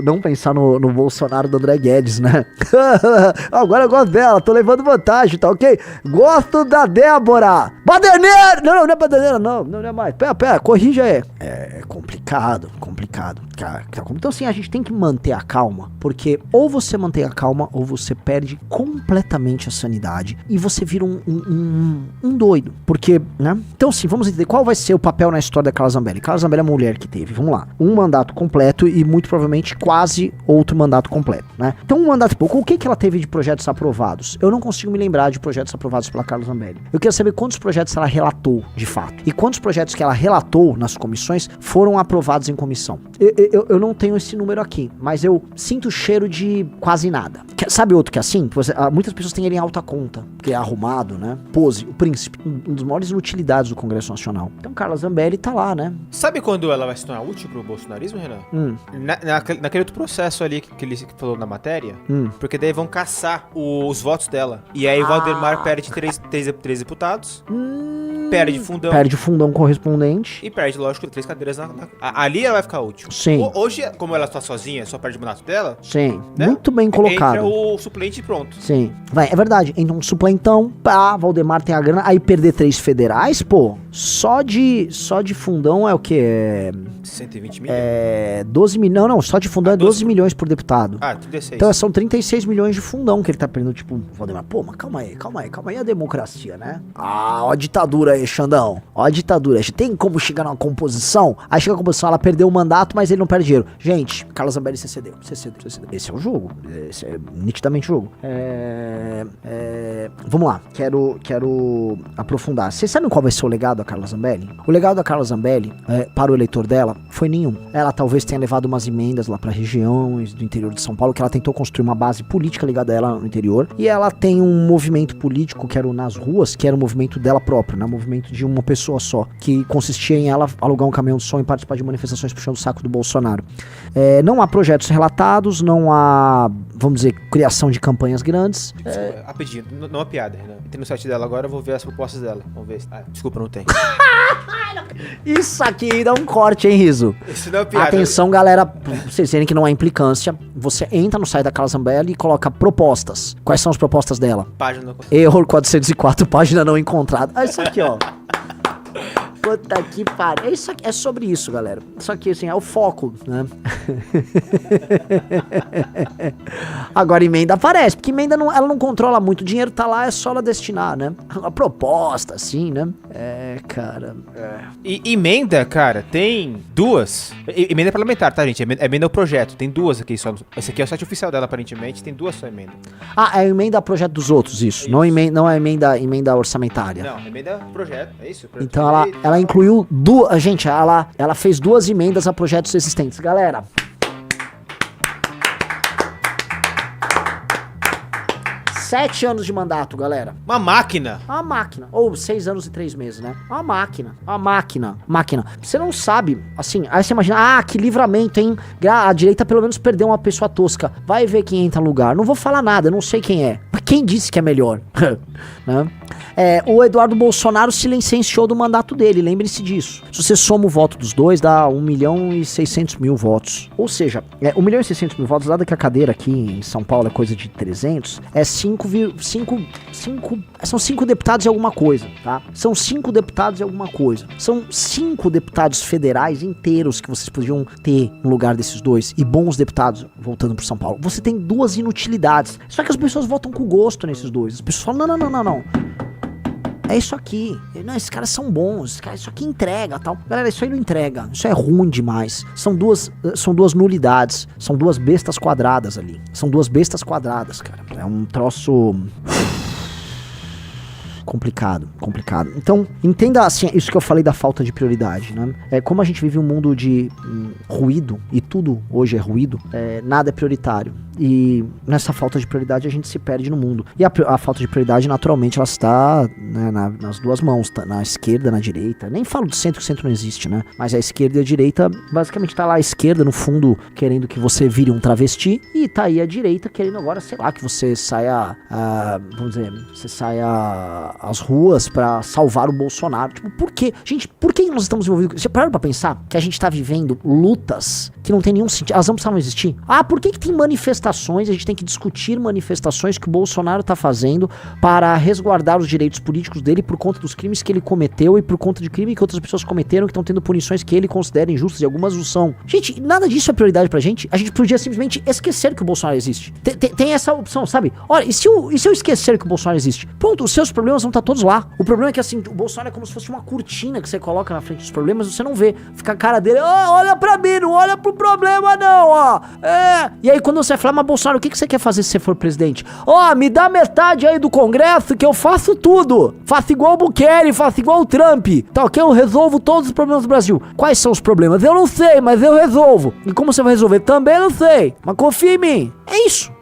não pensar no Bolsonaro do André Guedes, né? Agora eu gosto dela, tô levando vantagem, tá ok? Gosto da Débora. Baderneira! Não é Baderneira, não é mais. Pera, corrija aí. É complicado. complicado. Cara, então assim, a gente tem que manter a calma, porque ou você mantém a calma, ou você perde completamente a sanidade e você vira um doido. Porque, né? Então assim, vamos entender qual vai ser o papel na história da Carla Zambelli. Carla Zambelli é a mulher que teve, vamos lá, um mandato completo e muito provavelmente quase outro mandato completo, né? Então um mandato pouco, o que ela teve de projetos aprovados? Eu não consigo me lembrar de projetos aprovados pela Carla Zambelli. Eu quero saber quantos projetos ela relatou, de fato. E quantos projetos que ela relatou nas comissões foram aprovados em comissão. Eu não tenho esse número aqui, mas eu sinto cheiro de quase nada. Sabe outro que é assim? Muitas pessoas têm ele em alta conta, que é arrumado, né? Pose, o príncipe, um dos maiores inutilidades do Congresso Nacional. Então Carla Zambelli tá lá, né? Sabe quando ela vai se tornar útil pro bolsonarismo, Renan? Naquele outro processo ali que ele falou na matéria, porque daí vão caçar os votos dela. E aí Valdemar perde três deputados, perde fundão. Perde fundão correspondente. E perde, lógico, 3 cadeiras ali ela vai ficar útil. Sim. Hoje, como ela tá sozinha, só perde o mandato dela. Sim. Né? Muito bem colocado. Entra o suplente e pronto. Sim. É verdade. Entra um suplentão, Valdemar tem a grana, aí perder 3 federais, pô, só de fundão é o quê? 120 milhões? 12 milhões, não, só de fundão é 12 milhões por deputado. 36. Então são 36 milhões de fundão que ele tá perdendo, tipo, Valdemar, pô, mas calma aí a democracia, né? Ó a ditadura aí, Xandão, ó a ditadura, tem como chegar numa composição? Aí chega a composição, ela perdeu o mandato, mas ele não perde dinheiro. Gente, Carla Zambelli, você cedeu. Esse é o jogo, esse é nitidamente o jogo. Vamos lá, quero aprofundar. Vocês sabem qual vai ser o legado da Carla Zambelli? O legado da Carla Zambelli, para o eleitor dela, foi nenhum. Ela talvez tenha levado umas emendas lá para regiões do interior de São Paulo, que ela tentou construir uma base política ligada a ela no interior, e ela tem um movimento político que era o Nas Ruas, que era o movimento dela própria, né? Um movimento de uma pessoa só, que consistia em ela alugar um caminhão de som e participar de manifestações puxando o saco do Bolsonaro. Não há projetos relatados, não há, vamos dizer, criação de campanhas grandes. Rapidinho, não é piada, Renan. Entrei no site dela agora, eu vou ver as propostas dela. Vamos ver. Desculpa, não tem. Isso aqui dá um corte, hein, Riso? Isso não é piada. Atenção, galera, pra vocês verem que não é implicância. Você entra no site da Carla Zambelli e coloca propostas. Quais são as propostas dela? Página. Erro 404, página não encontrada. Isso aqui, ó. Puta que pariu. É sobre isso, galera. Isso aqui, assim, é o foco, né? Agora, emenda aparece, porque emenda ela não controla muito. O dinheiro tá lá, é só ela destinar, né? A proposta, assim, né? Cara. E emenda, cara, tem 2. Emenda parlamentar, tá, gente? Emenda ao projeto. Tem 2 aqui só. Esse aqui é o site oficial dela, aparentemente. Tem 2 só emenda. É a emenda a projeto dos outros, isso. Não é emenda orçamentária. Não, emenda ao projeto, é isso. Então ela incluiu duas. Gente, ela fez 2 emendas a projetos existentes. Galera. Sete anos de mandato, galera. Uma máquina. Uma máquina. Ou 6 anos e 3 meses, né? Uma máquina. Você não sabe, assim, aí você imagina, que livramento, hein? A direita pelo menos perdeu uma pessoa tosca. Vai ver quem entra no lugar. Não vou falar nada, não sei quem é. Mas quem disse que é melhor? Né? O Eduardo Bolsonaro se licenciou do mandato dele, lembre-se disso. Se você soma o voto dos dois, dá 1.600.000 votos. Ou seja, 1.600.000 votos, dado que a cadeira aqui em São Paulo é coisa de 300, são 5 deputados e alguma coisa, tá? São 5 deputados e alguma coisa. São 5 deputados federais inteiros que vocês podiam ter no lugar desses dois. E bons deputados, voltando pro São Paulo. Você tem 2 inutilidades. Só que as pessoas votam com gosto nesses dois. As pessoas falam, não. É isso aqui. Não, esses caras são bons. Isso aqui entrega, tal. Galera, isso aí não entrega. Isso é ruim demais. São duas nulidades. São 2 bestas quadradas ali. São 2 bestas quadradas, cara. É um troço complicado. Então, entenda assim, isso que eu falei da falta de prioridade, né? Como a gente vive um mundo de ruído, e tudo hoje é ruído, nada é prioritário. E nessa falta de prioridade a gente se perde no mundo. E a falta de prioridade, naturalmente, ela está, né, nas duas mãos, tá? Na esquerda, na direita. Nem falo do centro, que o centro não existe, né? Mas a esquerda e a direita, basicamente tá lá a esquerda, no fundo, querendo que você vire um travesti. E tá aí a direita querendo agora, sei lá, que você saia, vamos dizer, você saia as ruas pra salvar o Bolsonaro. Tipo, por quê? Gente, por que nós estamos envolvidos? Você pararam pra pensar que a gente tá vivendo lutas que não tem nenhum sentido? Elas não precisavam existir. Por que tem manifestações? A gente tem que discutir manifestações que o Bolsonaro tá fazendo para resguardar os direitos políticos dele por conta dos crimes que ele cometeu e por conta de crime que outras pessoas cometeram, que estão tendo punições que ele considera injustas e algumas não são. Gente, nada disso é prioridade pra gente. A gente podia simplesmente esquecer que o Bolsonaro existe. Tem essa opção, sabe? Olha, e se eu esquecer que o Bolsonaro existe? Pronto, os seus problemas vão estar todos lá. O problema é que assim, o Bolsonaro é como se fosse uma cortina que você coloca na frente dos problemas e você não vê. Fica a cara dele, olha pra mim, não olha pro problema não, ó. E aí quando você fala, mas Bolsonaro, o que você quer fazer se você for presidente? Me dá metade aí do Congresso que eu faço tudo. Faço igual o Bukele, faço igual o Trump. Tá ok? Eu resolvo todos os problemas do Brasil. Quais são os problemas? Eu não sei, mas eu resolvo. E como você vai resolver? Também não sei. Mas confia em mim. É isso.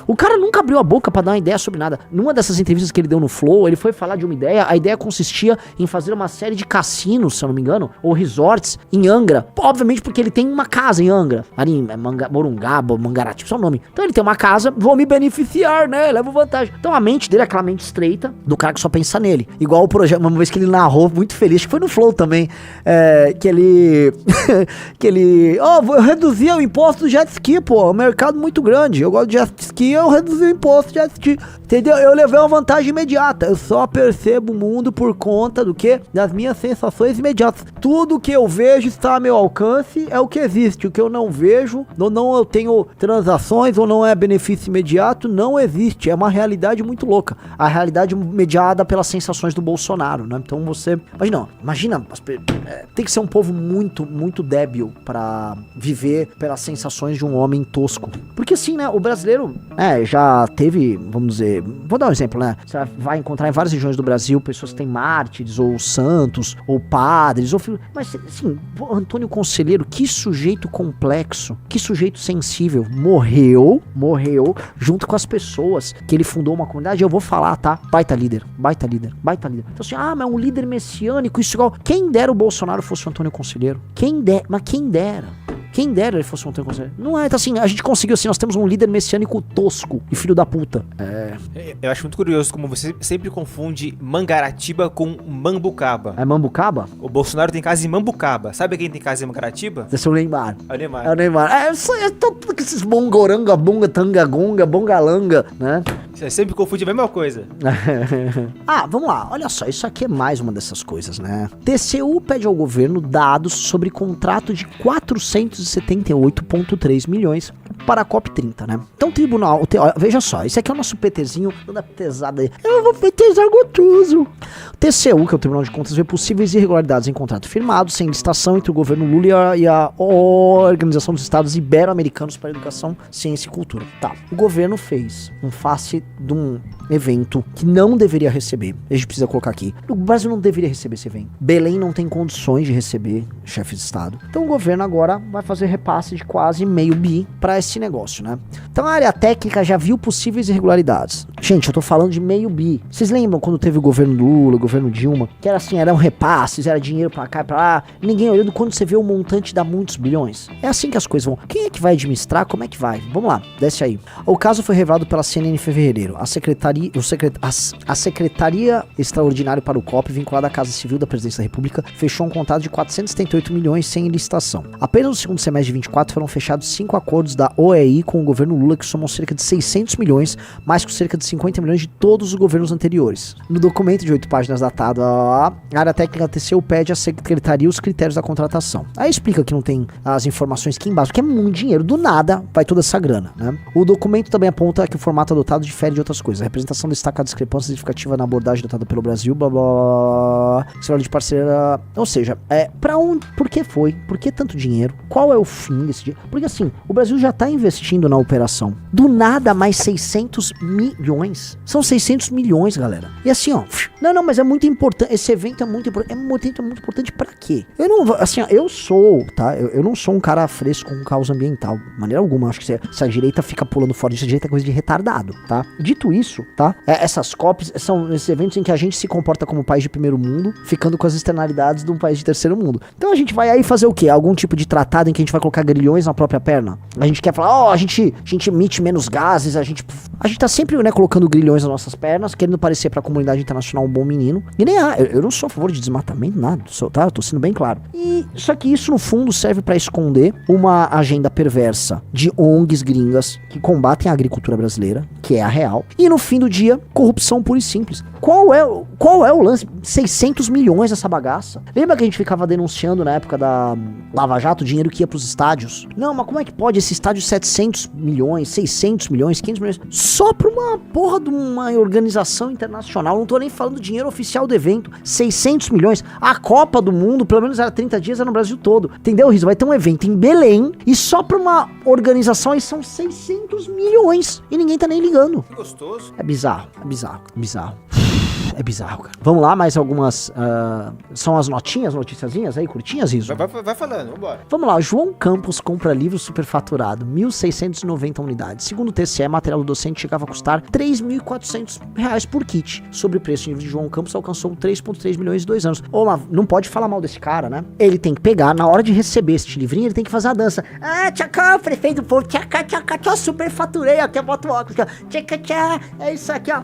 O cara nunca abriu a boca pra dar uma ideia sobre nada. Numa dessas entrevistas que ele deu no Flow, ele foi falar de uma ideia. A ideia consistia em fazer uma série de cassinos, se eu não me engano, ou resorts em Angra. Obviamente porque ele tem uma casa em Angra. Ali em Morungaba, Mangaratiba, só o nome. Então ele tem uma casa, vou me beneficiar, né? Levo vantagem. Então a mente dele é aquela mente estreita do cara que só pensa nele. Igual o projeto, uma vez que ele narrou, muito feliz, que foi no Flow também, que ele... vou reduzir o imposto do jet ski, pô. É um mercado muito grande. Eu gosto de jet ski, eu reduzi o imposto de jet ski. Entendeu? Eu levei uma vantagem imediata. Eu só percebo o mundo por conta do quê? Das minhas sensações imediatas. Tudo que eu vejo está a meu alcance é o que existe. O que eu não vejo, ou não eu tenho transações, ou não é benefício imediato, não existe. É uma realidade muito louca. A realidade mediada pelas sensações do Bolsonaro, né? Então você... Imagina, tem que ser um povo muito, muito débil pra viver pelas sensações de um homem tosco. Porque assim, né? O brasileiro, já teve, vamos dizer... Vou dar um exemplo, né? Você vai encontrar em várias regiões do Brasil pessoas que têm mártires, ou santos, ou padres, ou filhos. Mas, assim, Antônio Conselheiro, que sujeito complexo, que sujeito sensível. Morreu junto com as pessoas que ele fundou uma comunidade. Eu vou falar, tá? Baita líder. Então assim, mas é um líder messiânico, isso igual. Quem dera o Bolsonaro fosse o Antônio Conselheiro. Quem dera ele fosse um Antônio Conselheiro. Não é, então assim, a gente conseguiu assim, nós temos um líder messiânico tosco e filho da puta. Eu acho muito curioso como você sempre confunde Mangaratiba com Mambucaba. É Mambucaba? O Bolsonaro tem casa em Mambucaba. Sabe quem tem casa em Mangaratiba? Deve ser o Neymar. É o Neymar. É tudo que esses bongoranga, bonga, tangagonga, bongalanga, né? Você sempre confunde a mesma coisa. Vamos lá, olha só, isso aqui é mais uma dessas coisas, né? TCU pede ao governo dados sobre contrato de 478,3 milhões para a COP30, né? Então o tribunal, veja só, esse aqui é o nosso PTzinho, toda pesada aí. Eu vou PTzar gostoso. O TCU, que é o Tribunal de Contas, vê possíveis irregularidades em contrato firmado, sem licitação entre o governo Lula e a Organização dos Estados Ibero-Americanos para a Educação, Ciência e Cultura. Tá, o governo fez um face de um evento que não deveria receber. A gente precisa colocar aqui. O Brasil não deveria receber esse evento. Belém não tem condições de receber chefe de Estado. Então o governo agora vai fazer repasse de quase meio bi para esse negócio, né? Então a área técnica já viu possíveis irregularidades. Gente, eu tô falando de meio bi. Vocês lembram quando teve o governo Lula, o governo Dilma, que era assim, eram repasses, era dinheiro pra cá e pra lá, ninguém olhando. Quando você vê o montante dá muitos bilhões. É assim que as coisas vão. Quem é que vai administrar? Como é que vai? Vamos lá, desce aí. O caso foi revelado pela CNN em fevereiro. A Secretaria Extraordinária para o COP, vinculada à Casa Civil da Presidência da República, fechou um contrato de 478 milhões sem licitação. Apenas no segundo semestre de 24 foram fechados 5 acordos da OEI com o governo Lula, que somam cerca de 600 milhões, mais que cerca de 50 milhões de todos os governos anteriores. No documento de 8 páginas datado, a área técnica TCU pede à Secretaria os critérios da contratação. Aí explica que não tem as informações que embaixo, que é muito dinheiro, do nada vai toda essa grana, né? O documento também aponta que o formato adotado difere de outras coisas. A representação destaca a discrepância significativa na abordagem adotada pelo Brasil, blá blá, de parceira, ou seja, pra onde, por que foi, por que tanto dinheiro, qual é o fim desse dinheiro? Porque assim, o Brasil já tá investindo na operação, do nada mais 600 milhões, são 600 milhões, galera, e assim, ó, não, mas é muito importante, esse evento é muito importante pra quê? Eu não, assim, ó, eu não sou um cara fresco com causa ambiental, de maneira alguma. Acho que se a direita fica pulando fora disso, a direita é coisa de retardado, tá? Dito isso, tá? Essas COPs são esses eventos em que a gente se comporta como país de primeiro mundo, ficando com as externalidades de um país de terceiro mundo. Então a gente vai aí fazer o quê? Algum tipo de tratado em que a gente vai colocar grilhões na própria perna? A gente quer quer falar, a gente emite menos gases, a gente tá sempre, né, colocando grilhões nas nossas pernas, querendo parecer pra comunidade internacional um bom menino. E nem eu não sou a favor de desmatamento, nada, tá? Eu tô sendo bem claro. E só que isso, no fundo, serve pra esconder uma agenda perversa de ONGs gringas que combatem a agricultura brasileira, que é a real. E no fim do dia, corrupção pura e simples. Qual é o lance? 600 milhões dessa bagaça. Lembra que a gente ficava denunciando na época da Lava Jato o dinheiro que ia pros estádios? Não, mas como é que pode esse estádio 700 milhões, 600 milhões, 500 milhões? Só pra uma porra de uma organização internacional. Não tô nem falando do dinheiro oficial do evento. 600 milhões. A Copa do Mundo, pelo menos era 30 dias, era no Brasil todo. Entendeu, Rizzo? Vai ter um evento em Belém e só pra uma organização aí são 600 milhões. E ninguém tá nem ligando. Que gostoso. É bizarro. É bizarro, cara. Vamos lá, mais algumas... são as noticiazinhas aí, curtinhas, Rizzo? Vai falando, vambora. Vamos lá, João Campos compra livro superfaturado, 1.690 unidades. Segundo o TCE, material do docente chegava a custar R$ 3.400 por kit. Sobre o preço, o livro de João Campos alcançou 3,3 milhões em 2 anos. Mas não pode falar mal desse cara, né? Ele tem que pegar, na hora de receber esse livrinho, ele tem que fazer a dança. Tchacá, prefeito do povo, tchacá, tchau, superfaturei, aqui eu boto o óculos, tchacá, tchá, é isso aqui, ó.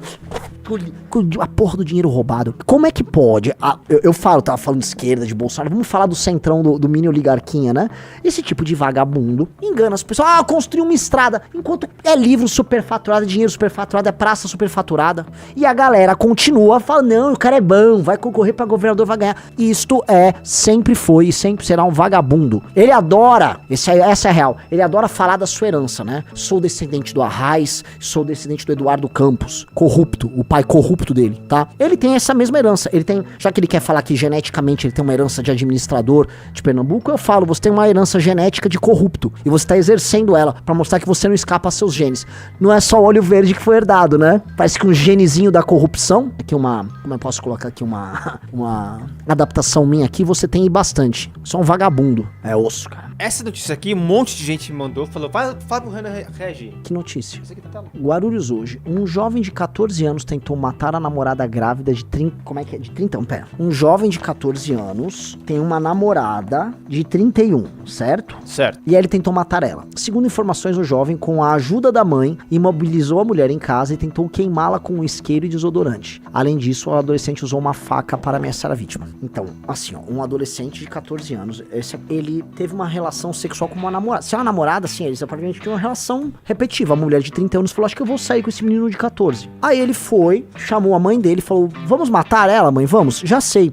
A porra do dinheiro roubado. Como é que pode? Eu tava falando de esquerda, de Bolsonaro, vamos falar do centrão do mini oligarquinha, né? Esse tipo de vagabundo engana as pessoas. Construiu uma estrada, enquanto é livro superfaturado, dinheiro superfaturado, é praça superfaturada. E a galera continua falando, não, o cara é bom, vai concorrer pra governador, vai ganhar. Isto sempre foi e sempre será um vagabundo. Ele adora, essa é a real, ele adora falar da sua herança, né? Sou descendente do Arraes, sou descendente do Eduardo Campos, corrupto, o pai corrupto dele, tá? Ele tem essa mesma herança, já que ele quer falar que geneticamente ele tem uma herança de administrador de Pernambuco, eu falo, você tem uma herança genética de corrupto, e você tá exercendo ela pra mostrar que você não escapa a seus genes. Não é só o olho verde que foi herdado, né? Parece que um genezinho da corrupção, aqui como eu posso colocar aqui uma adaptação minha aqui, você tem bastante. Só um vagabundo. É osso, cara. Essa notícia aqui, um monte de gente me mandou, falou, fala pro Renan reagir. Que notícia? Essa aqui tá tela. Guarulhos hoje. Um jovem de 14 anos tentou matar a namorada grávida de 30... Como é que é? De 30? Pera. Um jovem de 14 anos tem uma namorada de 31, certo? Certo. E aí ele tentou matar ela. Segundo informações, o jovem, com a ajuda da mãe, imobilizou a mulher em casa e tentou queimá-la com um isqueiro e desodorante. Além disso, o adolescente usou uma faca para ameaçar a vítima. Então, assim, ó, um adolescente de 14 anos, ele teve uma relação sexual com uma namorada. Se é uma namorada, assim, eles aparentemente tinham uma relação repetitiva. A mulher de 30 anos falou, acho que eu vou sair com esse menino de 14. Aí ele foi, chamou a mãe dele e falou, vamos matar ela, mãe? Vamos? Já sei.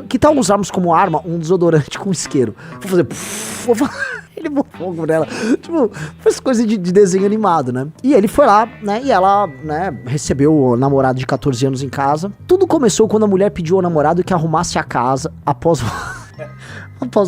Que tal usarmos como arma um desodorante com isqueiro? Vou fazer... Ele botou fogo nela. Tipo, faz coisa de desenho animado, né? E ele foi lá, né? E ela, né, recebeu o namorado de 14 anos em casa. Tudo começou quando a mulher pediu ao namorado que arrumasse a casa após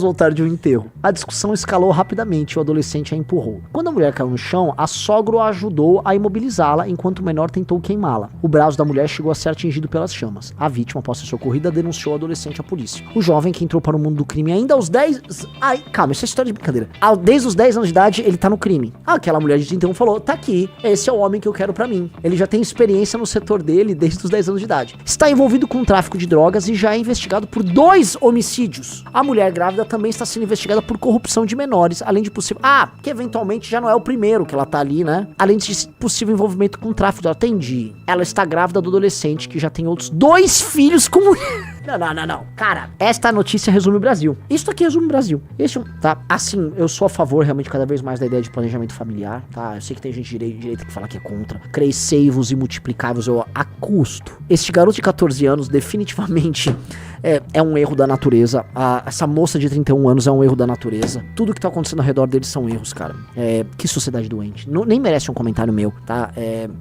voltar de um enterro. A discussão escalou rapidamente e o adolescente a empurrou. Quando a mulher caiu no chão, a sogra o ajudou a imobilizá-la, enquanto o menor tentou queimá-la. O braço da mulher chegou a ser atingido pelas chamas. A vítima, após ser socorrida, denunciou o adolescente à polícia. O jovem, que entrou para o mundo do crime ainda aos 10... Ai, calma, isso é história de brincadeira. Desde os 10 anos de idade, ele tá no crime. Aquela mulher de 31 falou, tá aqui, esse é o homem que eu quero pra mim. Ele já tem experiência no setor dele desde os 10 anos de idade. Está envolvido com o tráfico de drogas e já é investigado por 2 homicídios. A mulher grávida também está sendo investigada por corrupção de menores, além de possível... que eventualmente já não é o primeiro que ela tá ali, né? Além de possível envolvimento com tráfico de drogas. Entendi. Ela está grávida do adolescente, que já tem outros 2 filhos com mulher. Não. Cara, esta notícia resume o Brasil. Isso aqui resume o Brasil. Isso, tá? Assim, eu sou a favor realmente cada vez mais da ideia de planejamento familiar, tá? Eu sei que tem gente direita que fala que é contra. Crescei-vos e multiplicai-vos a custo. Este garoto de 14 anos definitivamente é um erro da natureza. Essa moça de 31 anos é um erro da natureza. Tudo que tá acontecendo ao redor deles são erros, cara. Que sociedade doente. Nem merece um comentário meu, tá?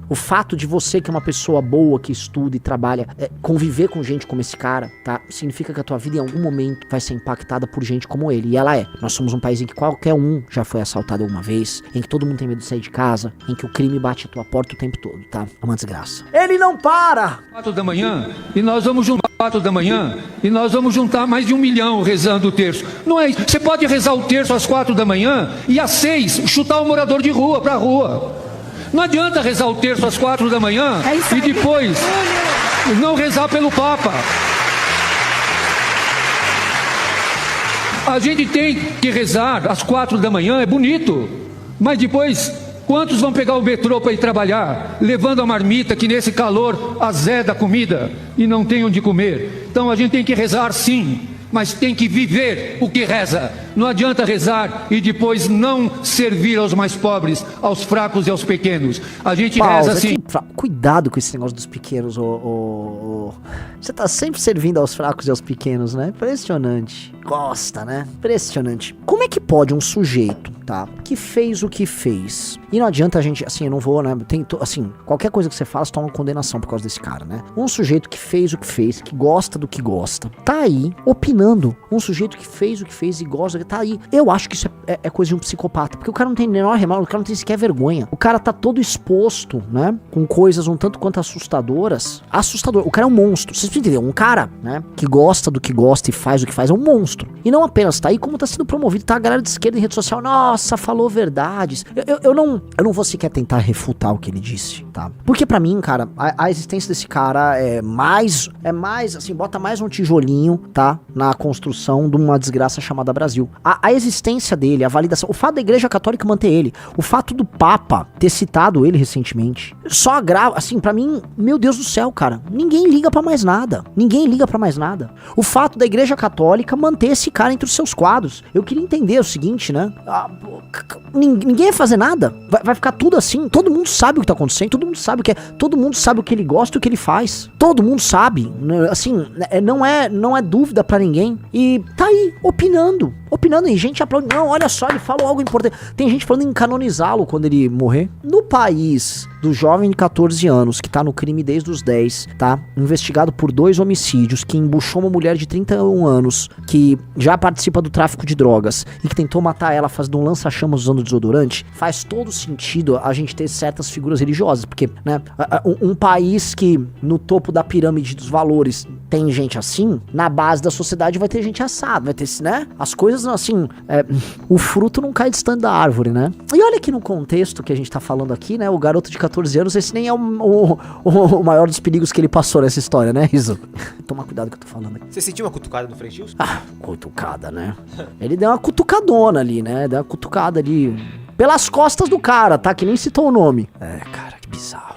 O fato de você, que é uma pessoa boa, que estuda e trabalha, conviver com gente como esse cara, tá? Significa que a tua vida em algum momento vai ser impactada por gente como ele. E ela é. Nós somos um país em que qualquer um já foi assaltado alguma vez, em que todo mundo tem medo de sair de casa, em que o crime bate a tua porta o tempo todo, tá? É uma desgraça. Ele não para! 4 da manhã e nós vamos juntar 4 da manhã e nós vamos juntar mais de 1 milhão rezando o terço. Não é isso. Você pode rezar o terço às 4 da manhã e às 6 chutar o morador de rua pra rua. Não adianta rezar o terço às 4 da manhã e depois não rezar pelo Papa. A gente tem que rezar às 4 da manhã, é bonito. Mas depois, quantos vão pegar o metrô para ir trabalhar, levando a marmita que nesse calor azeda a comida e não tem onde comer? Então a gente tem que rezar sim, mas tem que viver o que reza. Não adianta rezar e depois não servir aos mais pobres, aos fracos e aos pequenos. A gente reza assim. Cuidado com esse negócio dos pequenos, Você tá sempre servindo aos fracos e aos pequenos, né? Impressionante. Gosta, né? Impressionante. Como é que pode um sujeito, tá, que fez o que fez? E não adianta a gente, assim, eu não vou, né? Assim, qualquer coisa que você fala, você toma uma condenação por causa desse cara, né? Um sujeito que fez o que fez, que gosta do que gosta, tá aí opinando. Um sujeito que fez o que fez e gosta, tá aí. Eu acho que isso é coisa de um psicopata, porque o cara não tem menor remorso, o cara não tem sequer vergonha. O cara tá todo exposto, né? Com coisas um tanto quanto assustadoras. Assustador. O cara é um monstro. Vocês entenderam? Um cara, né, que gosta do que gosta e faz o que faz é um monstro. E não apenas tá aí, como tá sendo promovido. Tá a galera de esquerda em rede social. Nossa, falou verdades. Eu não vou sequer tentar refutar o que ele disse, tá? Porque pra mim, cara, a existência desse cara é mais, assim, bota mais um tijolinho, tá? Na construção de uma desgraça chamada Brasil. A existência dele, a validação, o fato da Igreja Católica manter ele, o fato do Papa ter citado ele recentemente, só agrava, assim, pra mim, meu Deus do céu, cara, ninguém liga pra mais nada. Ninguém liga pra mais nada. O fato da Igreja Católica manter esse cara entre os seus quadros. Eu queria entender o seguinte, né? Ninguém vai fazer nada. Vai ficar tudo assim. Todo mundo sabe o que tá acontecendo. Todo mundo sabe o que é. Todo mundo sabe o que ele gosta e o que ele faz. Todo mundo sabe. Assim, não é dúvida pra ninguém. E tá aí, opinando. E gente aplaudindo. Não, olha só, ele falou algo importante. Tem gente falando em canonizá-lo quando ele morrer. No país do jovem de 14 anos, que tá no crime desde os 10, tá? Investigado por 2 homicídios, que embuchou uma mulher de 31 anos, que já participa do tráfico de drogas, e que tentou matar ela fazendo um lança-chamas usando desodorante, faz todo sentido a gente ter certas figuras religiosas, porque, né, um país que no topo da pirâmide dos valores tem gente assim, na base da sociedade vai ter gente assada, vai ter, né, as coisas assim, o fruto não cai distante da árvore, né? E olha que no contexto que a gente tá falando aqui, né, o garoto de 14 anos, esse nem é o maior dos perigos que ele passou nessa história, né, Riso? Toma cuidado que eu tô falando aqui. Você sentiu uma cutucada no Frei Gilson? Ah, cutucada, né? Ele deu uma cutucadona ali, né? Deu uma cutucada ali pelas costas do cara, tá? Que nem citou o nome. É, cara, que bizarro.